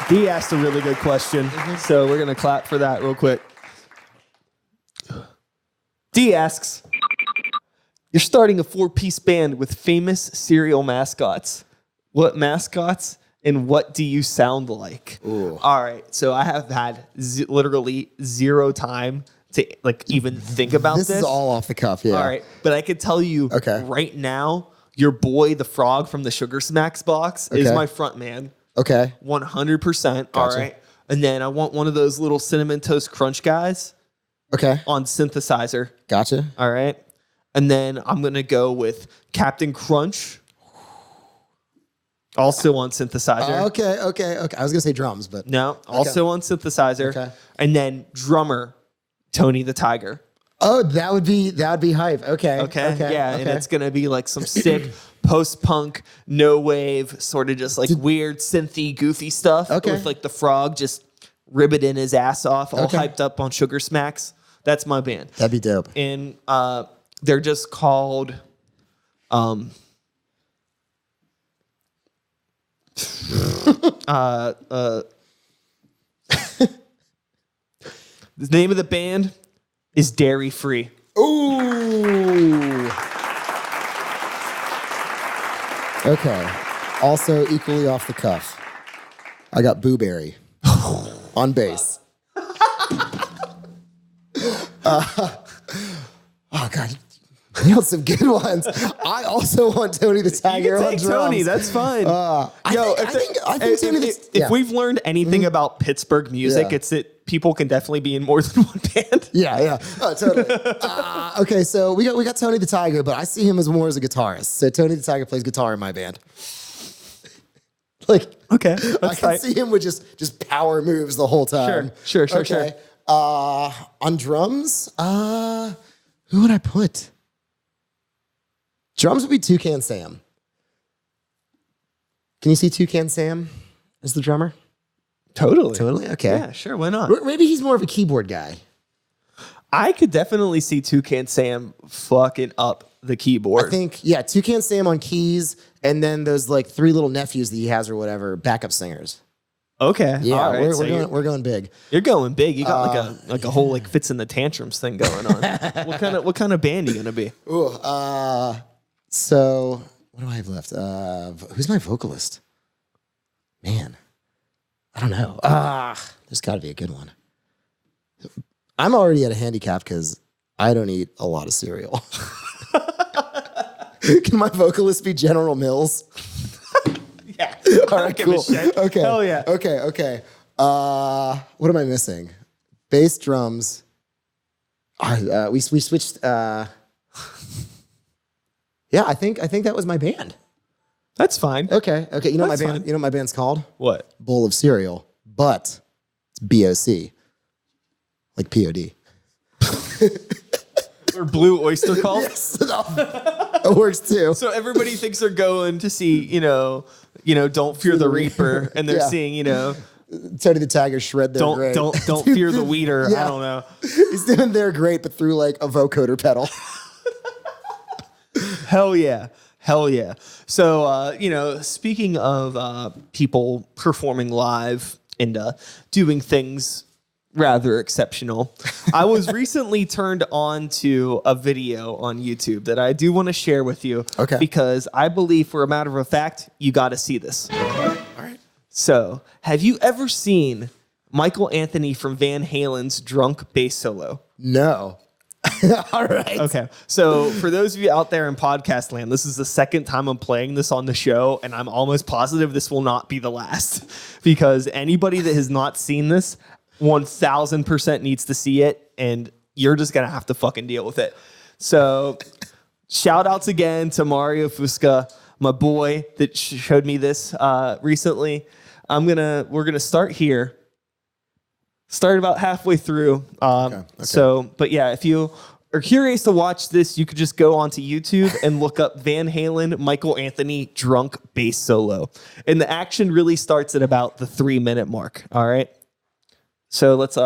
D asked a really good question, so we're going to clap for that real quick. D asks, you're starting a 4-piece band with famous cereal mascots. What mascots and what do you sound like? Ooh. All right, so I have had literally zero time to even think about this. This is all off the cuff, yeah. All right, but I could tell you right now, your boy, the frog from the Sugar Smacks box, is my front man. Okay. 100%. All right. And then I want one of those little Cinnamon Toast Crunch guys. Okay. On synthesizer. Gotcha. All right. And then I'm going to go with Captain Crunch. Also on synthesizer. Okay. I was going to say drums, but. No, also on synthesizer. Okay. And then drummer, Tony the Tiger. Oh, that would be hype. Okay. Yeah, and it's gonna be like some sick post-punk, no wave, sort of just like weird synthy, goofy stuff. Okay. With like the frog just ribbiting his ass off, all hyped up on Sugar Smacks. That's my band. That'd be dope. And they're just called the name of the band is Dairy Free. Ooh. Okay. Also equally off the cuff. I got Booberry on bass. Oh God, you nailed some good ones. I also want Tony the Tiger on drums. Tony, that's fine. I think Tony if we've learned anything about Pittsburgh music, it's that people can definitely be in more than one band. Yeah. Oh, totally. Okay, so we got Tony the Tiger, but I see him as more as a guitarist. So Tony the Tiger plays guitar in my band. Like, okay, I can see him with just power moves the whole time. Sure. On drums, who would I put? Drums would be Toucan Sam. Can you see Toucan Sam as the drummer? Totally. Okay. Yeah, sure. Why not? Maybe he's more of a keyboard guy. I could definitely see Toucan Sam fucking up the keyboard. I think, Toucan Sam on keys, and then those like 3 little nephews that he has or whatever, backup singers. Okay. Yeah, all right. we're going big. You're going big. You got like a whole like Fits in the Tantrums thing going on. What kind of band are you gonna be? Ooh, so what do I have left? Who's my vocalist? Man, I don't know. There's got to be a good one. I'm already at a handicap because I don't eat a lot of cereal. Can my vocalist be General Mills? Yeah. All right, cool. Okay. Hell yeah. Okay. What am I missing? Bass, drums. We switched. Yeah, I think that was my band. That's fine. Okay. You know That's my band. fine. You know what my band's called? What? Bowl of Cereal, but it's BOC, like POD. Or Blue Oyster Cult. Yes, it works too. So everybody thinks they're going to see, Don't Fear the Reaper, and they're seeing, Tony the Tiger shred their great. Don't fear the weeder. Yeah. I don't know. He's doing their great, but through like a vocoder pedal. Hell yeah. So, speaking of people performing live and doing things rather exceptional, I was recently turned on to a video on YouTube that I do want to share with you. Okay. Because I believe, for a matter of fact, you got to see this. All right. So, have you ever seen Michael Anthony from Van Halen's Drunk bass solo? No. All right. Okay. So for those of you out there in podcast land, this is the second time I'm playing this on the show, and I'm almost positive this will not be the last, because anybody that has not seen this 1000% needs to see it, and you're just going to have to fucking deal with it. So shout outs again to Mario Fusca, my boy that showed me this recently. We're going to start here. Start about halfway through. Okay. So, but yeah, if you are curious to watch this, you could just go onto YouTube and look up Van Halen, Michael Anthony, drunk bass solo. And the action really starts at about the 3-minute mark. All right. So let's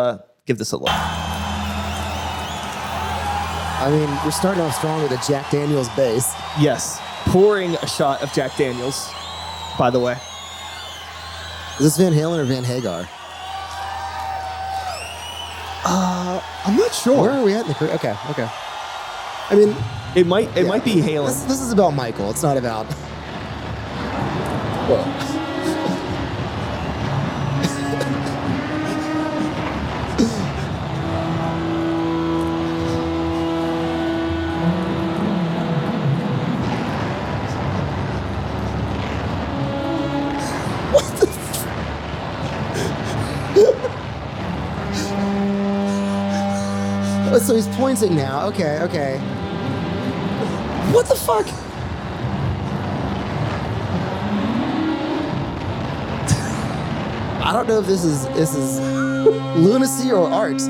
give this a look. I mean, we're starting off strong with a Jack Daniels bass. Yes. Pouring a shot of Jack Daniels, by the way. Is this Van Halen or Van Hagar? I'm not sure. Where are we at in the career? Okay. I mean, It might be Halen. this is about Michael. It's not about. Oh, so he's pointing now. Okay. What the fuck? I don't know if this is lunacy or art. Does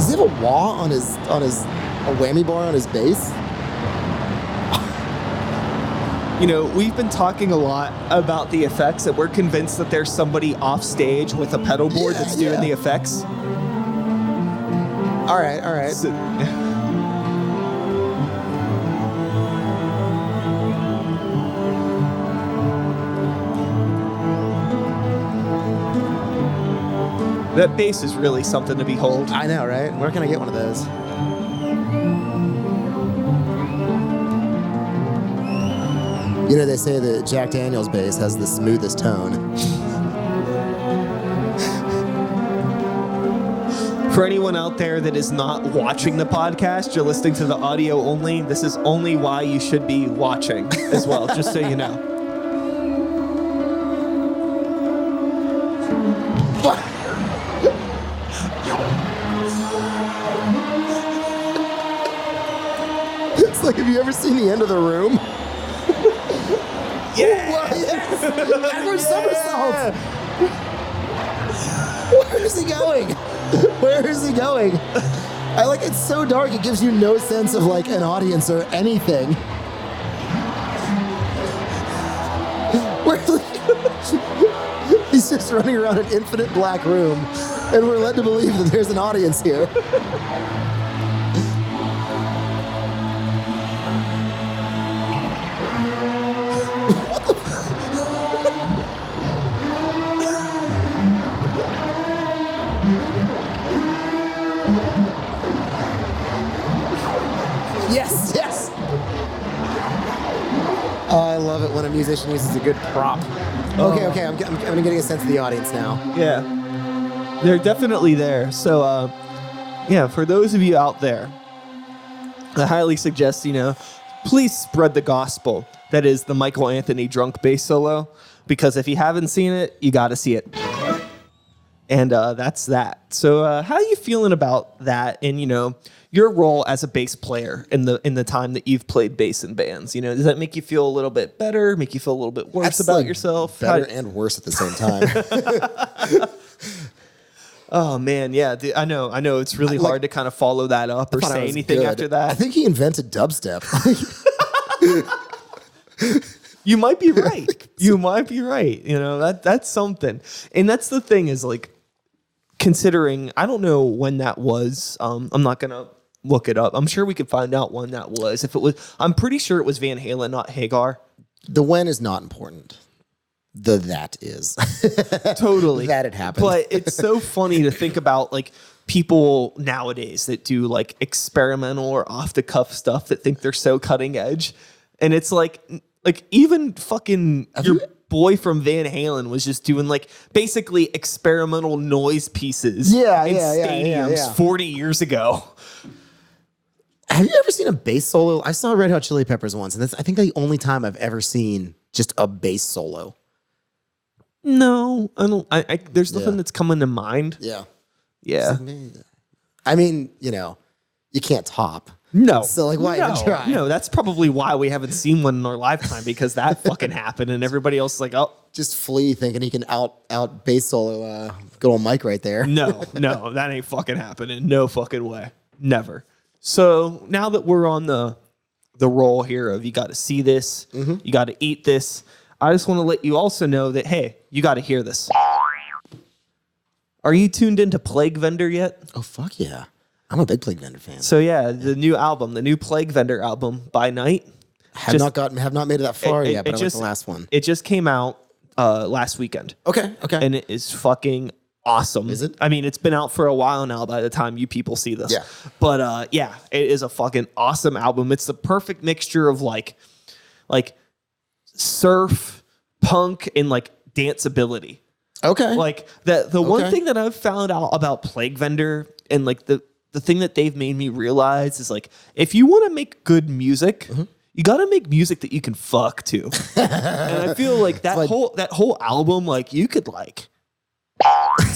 he have a wah on his a whammy bar on his bass? You know, we've been talking a lot about the effects, and we're convinced that there's somebody off stage with a pedal board that's doing the effects. All right. So, that bass is really something to behold. I know, right? Where can I get one of those? You know, they say that Jack Daniel's bass has the smoothest tone. For anyone out there that is not watching the podcast, you're listening to the audio only. This is only why you should be watching as well, just so you know. It's like, have you ever seen The End of the Room? Yeah! Yes! Backward somersault! Where is he going? Where is he going? I like it's so dark, it gives you no sense of like an audience or anything. He's just running around an infinite black room, and we're led to believe that there's an audience here. Yes. Oh, I love it when a musician uses a good prop. Okay, I'm getting a sense of the audience now. Yeah. They're definitely there. So, for those of you out there, I highly suggest, please spread the gospel. That is the Michael Anthony drunk bass solo. Because if you haven't seen it, you got to see it. And that's that. So how are you feeling about that and, your role as a bass player in the time that you've played bass in bands? Does that make you feel a little bit better, make you feel a little bit worse about yourself? Better and worse at the same time. Oh, man, yeah. I know. It's really hard to kind of follow that up or say anything after that. I think he invented dubstep. You might be right. You might be right. That's something. And that's the thing is like, considering, I don't know when that was. I'm not going to look it up. I'm sure we could find out when that was. I'm pretty sure it was Van Halen, not Hagar. The when is not important. The that is. Totally. That it happened. But it's so funny to think about like people nowadays that do like experimental or off the cuff stuff that think they're so cutting edge. And it's like even fucking your boy from Van Halen was just doing like basically experimental noise pieces in stadiums 40 years ago. Have you ever seen a bass solo? I saw Red Hot Chili Peppers once, and that's I think the only time I've ever seen just a bass solo. No, I don't. There's nothing that's coming to mind. Yeah. I mean, you can't top. No. So like, why even try? No, that's probably why we haven't seen one in our lifetime, because that fucking happened, and everybody else is like, oh, just Flea thinking he can out bass solo good old Mike right there. No, that ain't fucking happening. No fucking way. Never. So now that we're on the roll here of you got to see this, you got to eat this, I just want to let you also know that, hey, you got to hear this. Are you tuned into Plague Vendor yet? Oh, fuck yeah. I'm a big Plague Vendor fan. So yeah, the new album, the new Plague Vendor album, By Night. Have not made it that far yet, but I like the last one. It just came out last weekend. Okay. And it is fucking awesome. Is it? I mean, it's been out for a while now by the time you people see this. Yeah. But yeah, it is a fucking awesome album. It's the perfect mixture of like surf, punk, and like danceability. Okay. Like the one thing that I've found out about Plague Vendor and like the thing that they've made me realize is like, if you want to make good music, you got to make music that you can fuck to. And I feel like that whole album, like you could like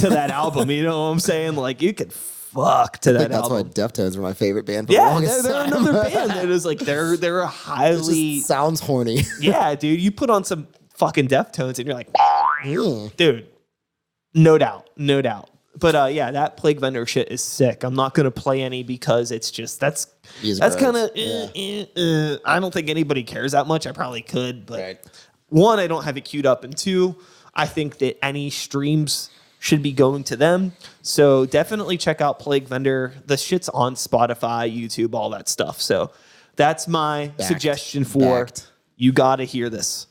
to that album, you know what I'm saying? Like you could fuck to that album. That's why Deftones were my favorite band for the longest they're time. another band that is like they're a highly sounds horny. Yeah, dude, you put on some fucking Deftones and you're like, dude, no doubt. But yeah, that Plague Vendor shit is sick. I'm not gonna play any because it's just that's kind of I don't think anybody cares that much. I probably could, but one, I don't have it queued up, and two, I think that any streams should be going to them. So definitely check out Plague Vendor. The shit's on Spotify, YouTube, all that stuff. So that's my suggestion for you. Gotta hear this.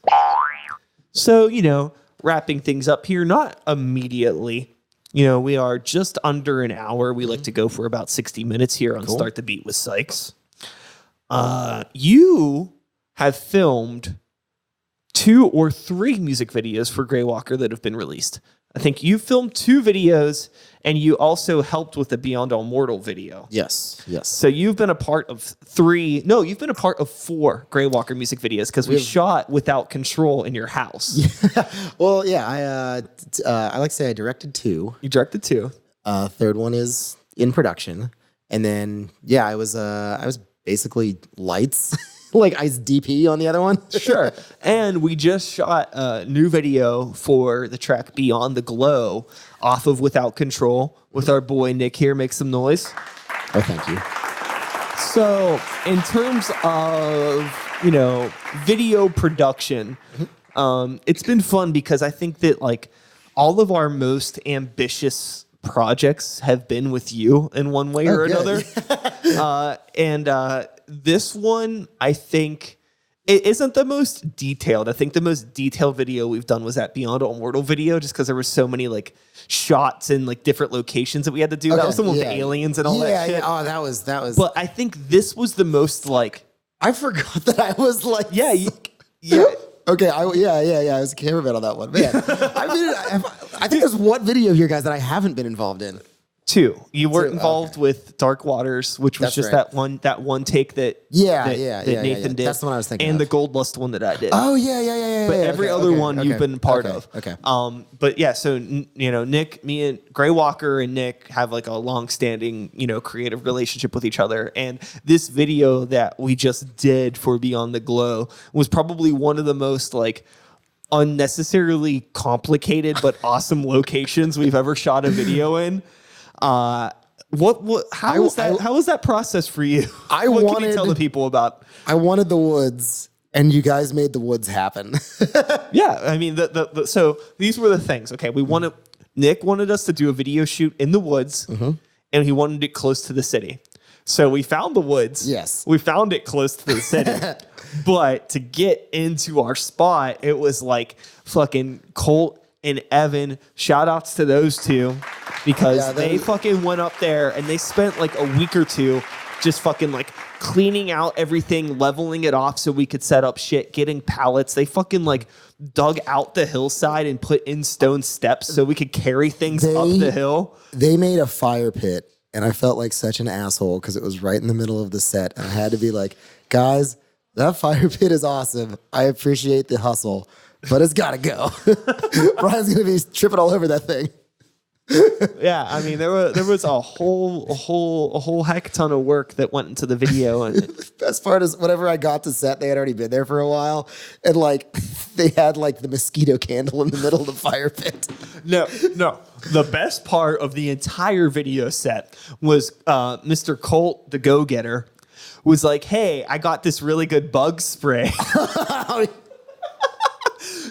So, you know, wrapping things up here, not immediately. You know, we are just under an hour. We like to go for about 60 minutes here on Start the Beat with Sykes. You have filmed 2 or 3 music videos for Grey Walker that have been released. I think you filmed 2 videos, and you also helped with the Beyond All Mortal video. Yes. So you've been a part of 4 Grey Walker music videos because we shot Without Control in your house. Well, yeah, I like to say I directed 2. You directed 2. Third one is in production, and then I was basically lights. Like Ice DP on the other one. Sure. And we just shot a new video for the track Beyond the Glow off of Without Control with our boy Nick here. Make some noise. Oh, thank you. So in terms of, you know, video production, it's been fun because I think that like all of our most ambitious projects have been with you in one way or another. And this one, I think, it isn't the most detailed. I think the most detailed video we've done was that Beyond All Mortal video, just because there were so many like shots and like different locations that we had to do. That was the one with the aliens and all that shit. Oh, that was. But I think this was the most like. I forgot that I was like. Yeah. Okay, I was a cameraman on that one. Man, I mean, I think there's one video here, guys, that I haven't been involved in. 2. You weren't involved with Dark Waters, which was just that one take that Nathan did. That's the one I was thinking and of. the Gold Lust one that I did. Oh yeah. But every other one you've been part of. Okay. But yeah, so you know, Nick, me and Grey Walker and Nick have like a long-standing, you know, creative relationship with each other. And this video that we just did for Beyond the Glow was probably one of the most like unnecessarily complicated but awesome locations we've ever shot a video in. How was that process for you? What can you tell the people about? I wanted the woods, and you guys made the woods happen. Yeah, I mean, so these were the things. Okay, Nick wanted us to do a video shoot in the woods, and he wanted it close to the city. So we found the woods. Yes, we found it close to the city. But to get into our spot, it was like fucking Colt and Evan. Shout outs to those 2. Because they fucking went up there and they spent like a week or 2 just fucking like cleaning out everything, leveling it off so we could set up shit, getting pallets. They fucking like dug out the hillside and put in stone steps so we could carry things up the hill. They made a fire pit, and I felt like such an asshole because it was right in the middle of the set. And I had to be like, guys, that fire pit is awesome. I appreciate the hustle, but it's got to go. Brian's going to be tripping all over that thing. Yeah, I mean there was a whole heck ton of work that went into the video, and the best part is whenever I got to set, they had already been there for a while, and like they had like the mosquito candle in the middle of the fire pit. No. The best part of the entire video set was Mr. Colt, the go-getter, was like, "Hey, I got this really good bug spray."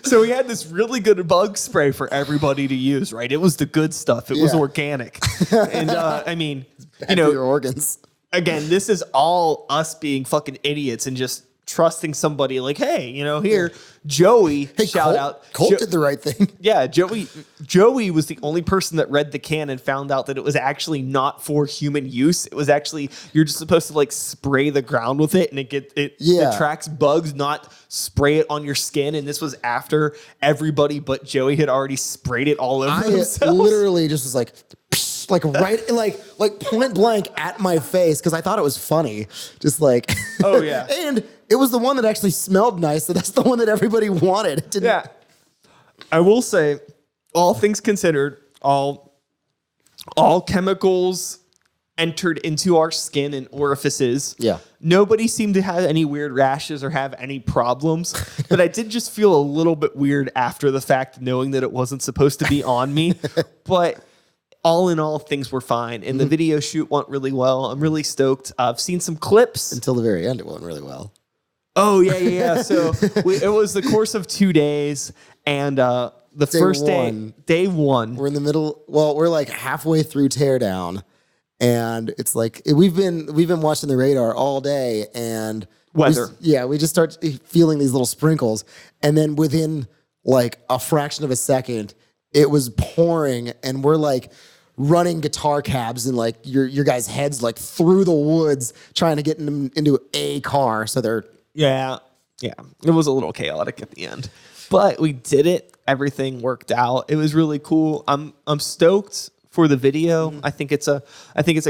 So we had this really good bug spray for everybody to use, right? It was the good stuff. It was organic. And I mean, you know, your organs. Again, this is all us being fucking idiots and just trusting somebody like, hey, here, Joey, Hey, shout out. Colt did the right thing. Yeah, Joey was the only person that read the can and found out that it was actually not for human use. It was actually, you're just supposed to like spray the ground with it and it attracts bugs, not spray it on your skin. And this was after everybody but Joey had already sprayed it all over themselves. Literally just was like right, like point blank at my face because I thought it was funny. Just like, oh yeah, and it was the one that actually smelled nice. So that's the one that everybody wanted. Yeah, I will say, all things considered, all chemicals entered into our skin and orifices. Yeah. Nobody seemed to have any weird rashes or have any problems, but I did just feel a little bit weird after the fact, knowing that it wasn't supposed to be on me. But all in all, things were fine. And the video shoot went really well. I'm really stoked. I've seen some clips. Until the very end, it went really well. Oh, yeah. So it was the course of 2 days. And the first day one. We're in the middle. Well, we're like halfway through teardown. And it's like, we've been watching the radar all day. And weather. We just start feeling these little sprinkles. And then within like a fraction of a second, it was pouring. And we're like running guitar cabs and like your guys' heads like through the woods trying to get into a car. So they're... Yeah. It was a little chaotic at the end. But we did it. Everything worked out. It was really cool. I'm stoked for the video. I think it's a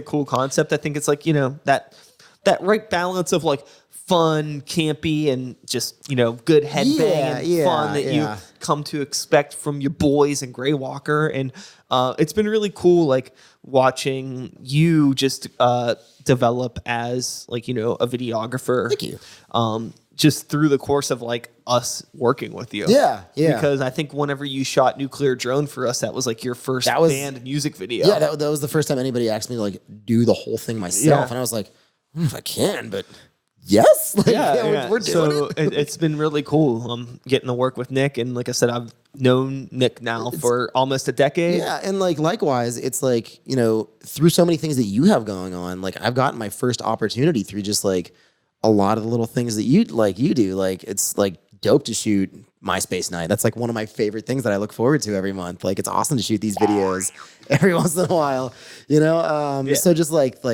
cool concept. I think it's like, that right balance of like fun, campy, and just, good headbang and fun that you come to expect from your boys in Grey Walker. And it's been really cool, like watching you just develop as like, a videographer. Thank you. Just through the course of like us working with you. Yeah. Because I think whenever you shot Nuclear Drone for us, that was like your first band music video. Yeah, that was the first time anybody asked me to like do the whole thing myself. And I was like, I don't know if I can, but yes. Like, we're doing it. It's been really cool getting to work with Nick. And like I said, I've known Nick now for almost a decade. Yeah, and like likewise, it's like, through so many things that you have going on, like I've gotten my first opportunity through just like a lot of the little things that you do. Like it's like dope to shoot MySpace night. That's like one of my favorite things that I look forward to every month. Like it's awesome to shoot these videos every once in a while, So just like,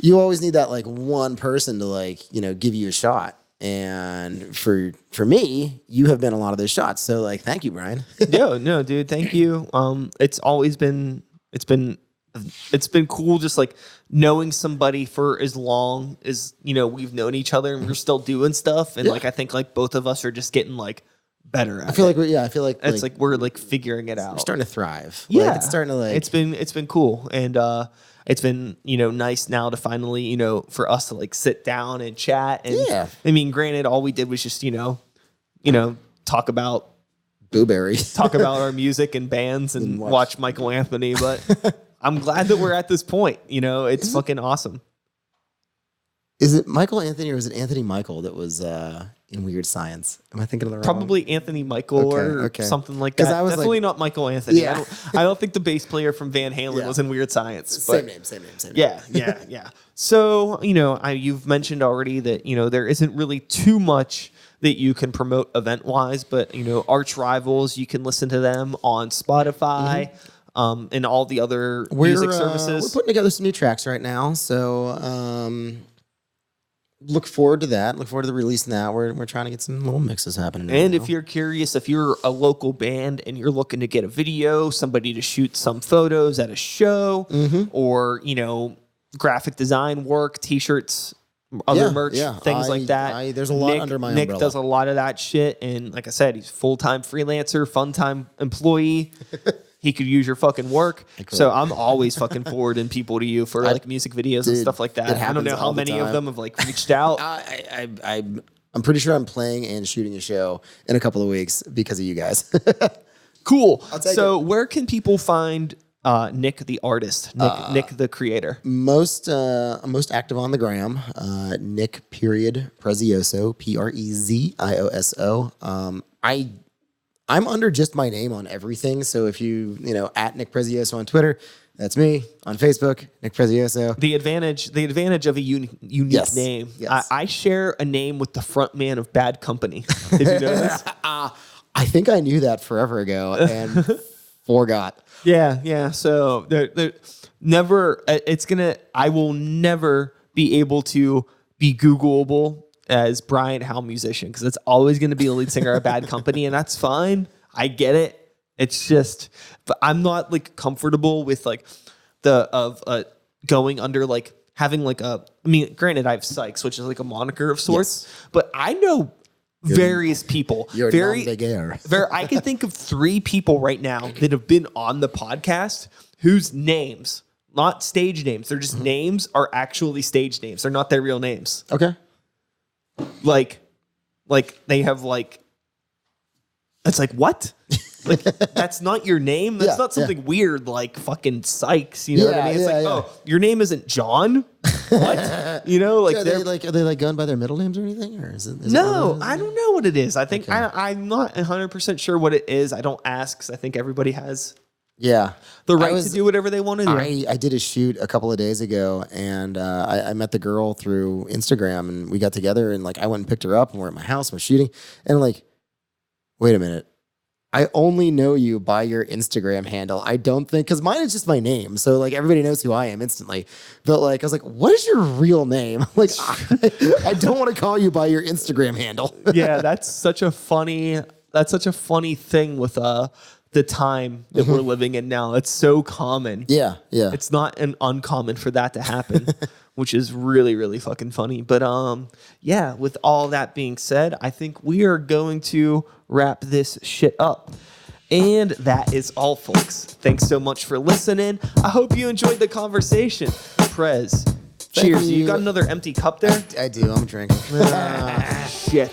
you always need that like one person to like, give you a shot. And for me, you have been a lot of those shots. So like, thank you, Brian. No, dude, thank you. It's been cool just like knowing somebody for as long as, we've known each other and we're still doing stuff. And like, I think like both of us are just getting like better at I feel it. like it's like we're like figuring it out. We're starting to thrive. Yeah. Like, it's starting to like, it's been cool. And, it's been, nice now to finally, for us to like sit down and chat. And I mean, granted, all we did was just, talk about Blueberry, talk about our music and bands and watch Michael Anthony, but I'm glad that we're at this point. It's fucking awesome. Is it Michael Anthony or is it Anthony Michael that was in Weird Science? Am I thinking of the wrong? Probably Anthony Michael or something like that. Definitely not Michael Anthony. Yeah. I don't think the bass player from Van Halen was in Weird Science. Same name. Yeah. So, you've mentioned already that, there isn't really too much that you can promote event-wise, but, Arch Rivals, you can listen to them on Spotify. And all the other music services. We're putting together some new tracks right now, so look forward to that. Look forward to the releasing that. We're trying to get some little mixes happening. And if you're curious, if you're a local band and you're looking to get a video, somebody to shoot some photos at a show, or graphic design work, T-shirts, other merch, things like that. There's a lot under my umbrella. Nick does a lot of that shit, and like I said, he's full-time freelancer, fun-time employee. He could use your fucking work. So I'm always fucking forwarding people to you for like music videos and stuff like that. I don't know how many of them have like reached out. I'm pretty sure I'm playing and shooting a show in a couple of weeks because of you guys. Cool. So where can people find Nick the artist, Nick the creator? Most active on the gram, Nick Prezioso, Prezioso. I'm under just my name on everything. So if you at Nick Prezioso on Twitter, That's me on Facebook, Nick Prezioso. The advantage of a unique name. Yes. I share a name with the front man of Bad Company. Did you know this? I think I knew that forever ago and forgot. Yeah. So I will never be able to be Googleable as Brian Howe musician because it's always going to be the lead singer of Bad Company, and that's fine. I get it. It's just, but I'm not like comfortable with like going under like having like granted I have Sykes, which is like a moniker of sorts, but I know various people. You're I can think of 3 people right now that have been on the podcast whose names, not stage names, they're just names, are actually stage names. They're not their real names. Okay. Like they have like, it's like, what? Like, that's not your name. That's not something weird like fucking Sykes. You know what I mean? It's oh, your name isn't John. What? You know, like are they like going by their middle names or anything? Or is it no, I don't know what it is. I think I'm not 100% sure what it is. I don't ask because I think everybody has the right to do whatever they want to do. I did a shoot a couple of days ago, and I met the girl through Instagram, and we got together, and like I went and picked her up, and we're at my house, we're shooting, and like, wait a minute. I only know you by your Instagram handle. I don't think, because mine is just my name. So like everybody knows who I am instantly. But like, I was like, what is your real name? Like, I don't want to call you by your Instagram handle. Yeah, that's such a funny thing with the time that we're living in now. It's so common. Yeah. It's not an uncommon for that to happen, which is really, really fucking funny. But yeah, with all that being said, I think we are going to wrap this shit up. And that is all, folks. Thanks so much for listening. I hope you enjoyed the conversation. Prez, cheers. You got another empty cup there? I do. I'm drinking. Shit.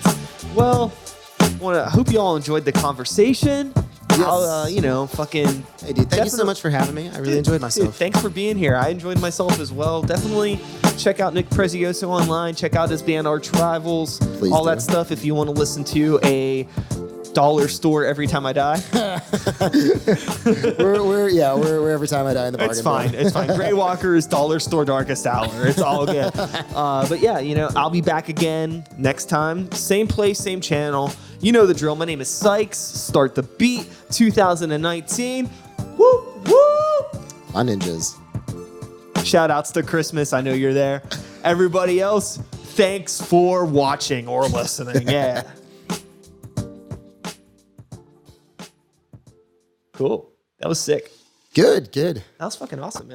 Well, I hope you all enjoyed the conversation. Yes. Fucking. Hey, dude, thank you so much for having me. I really enjoyed myself. Dude, thanks for being here. I enjoyed myself as well. Definitely check out Nick Prezioso online. Check out his band Arch Rivals. Please all do. that stuff if you want to listen to a dollar store every time I die. we're every time I die in the bargain. It's fine. Grey Walker's dollar store darkest hour. It's all good. But yeah, I'll be back again next time. Same place, same channel. You know the drill. My name is Sykes. Start the beat 2019. Woo, woo. My ninjas. Shout outs to Christmas. I know you're there. Everybody else, thanks for watching or listening. Yeah. Cool. That was sick. Good. That was fucking awesome, man.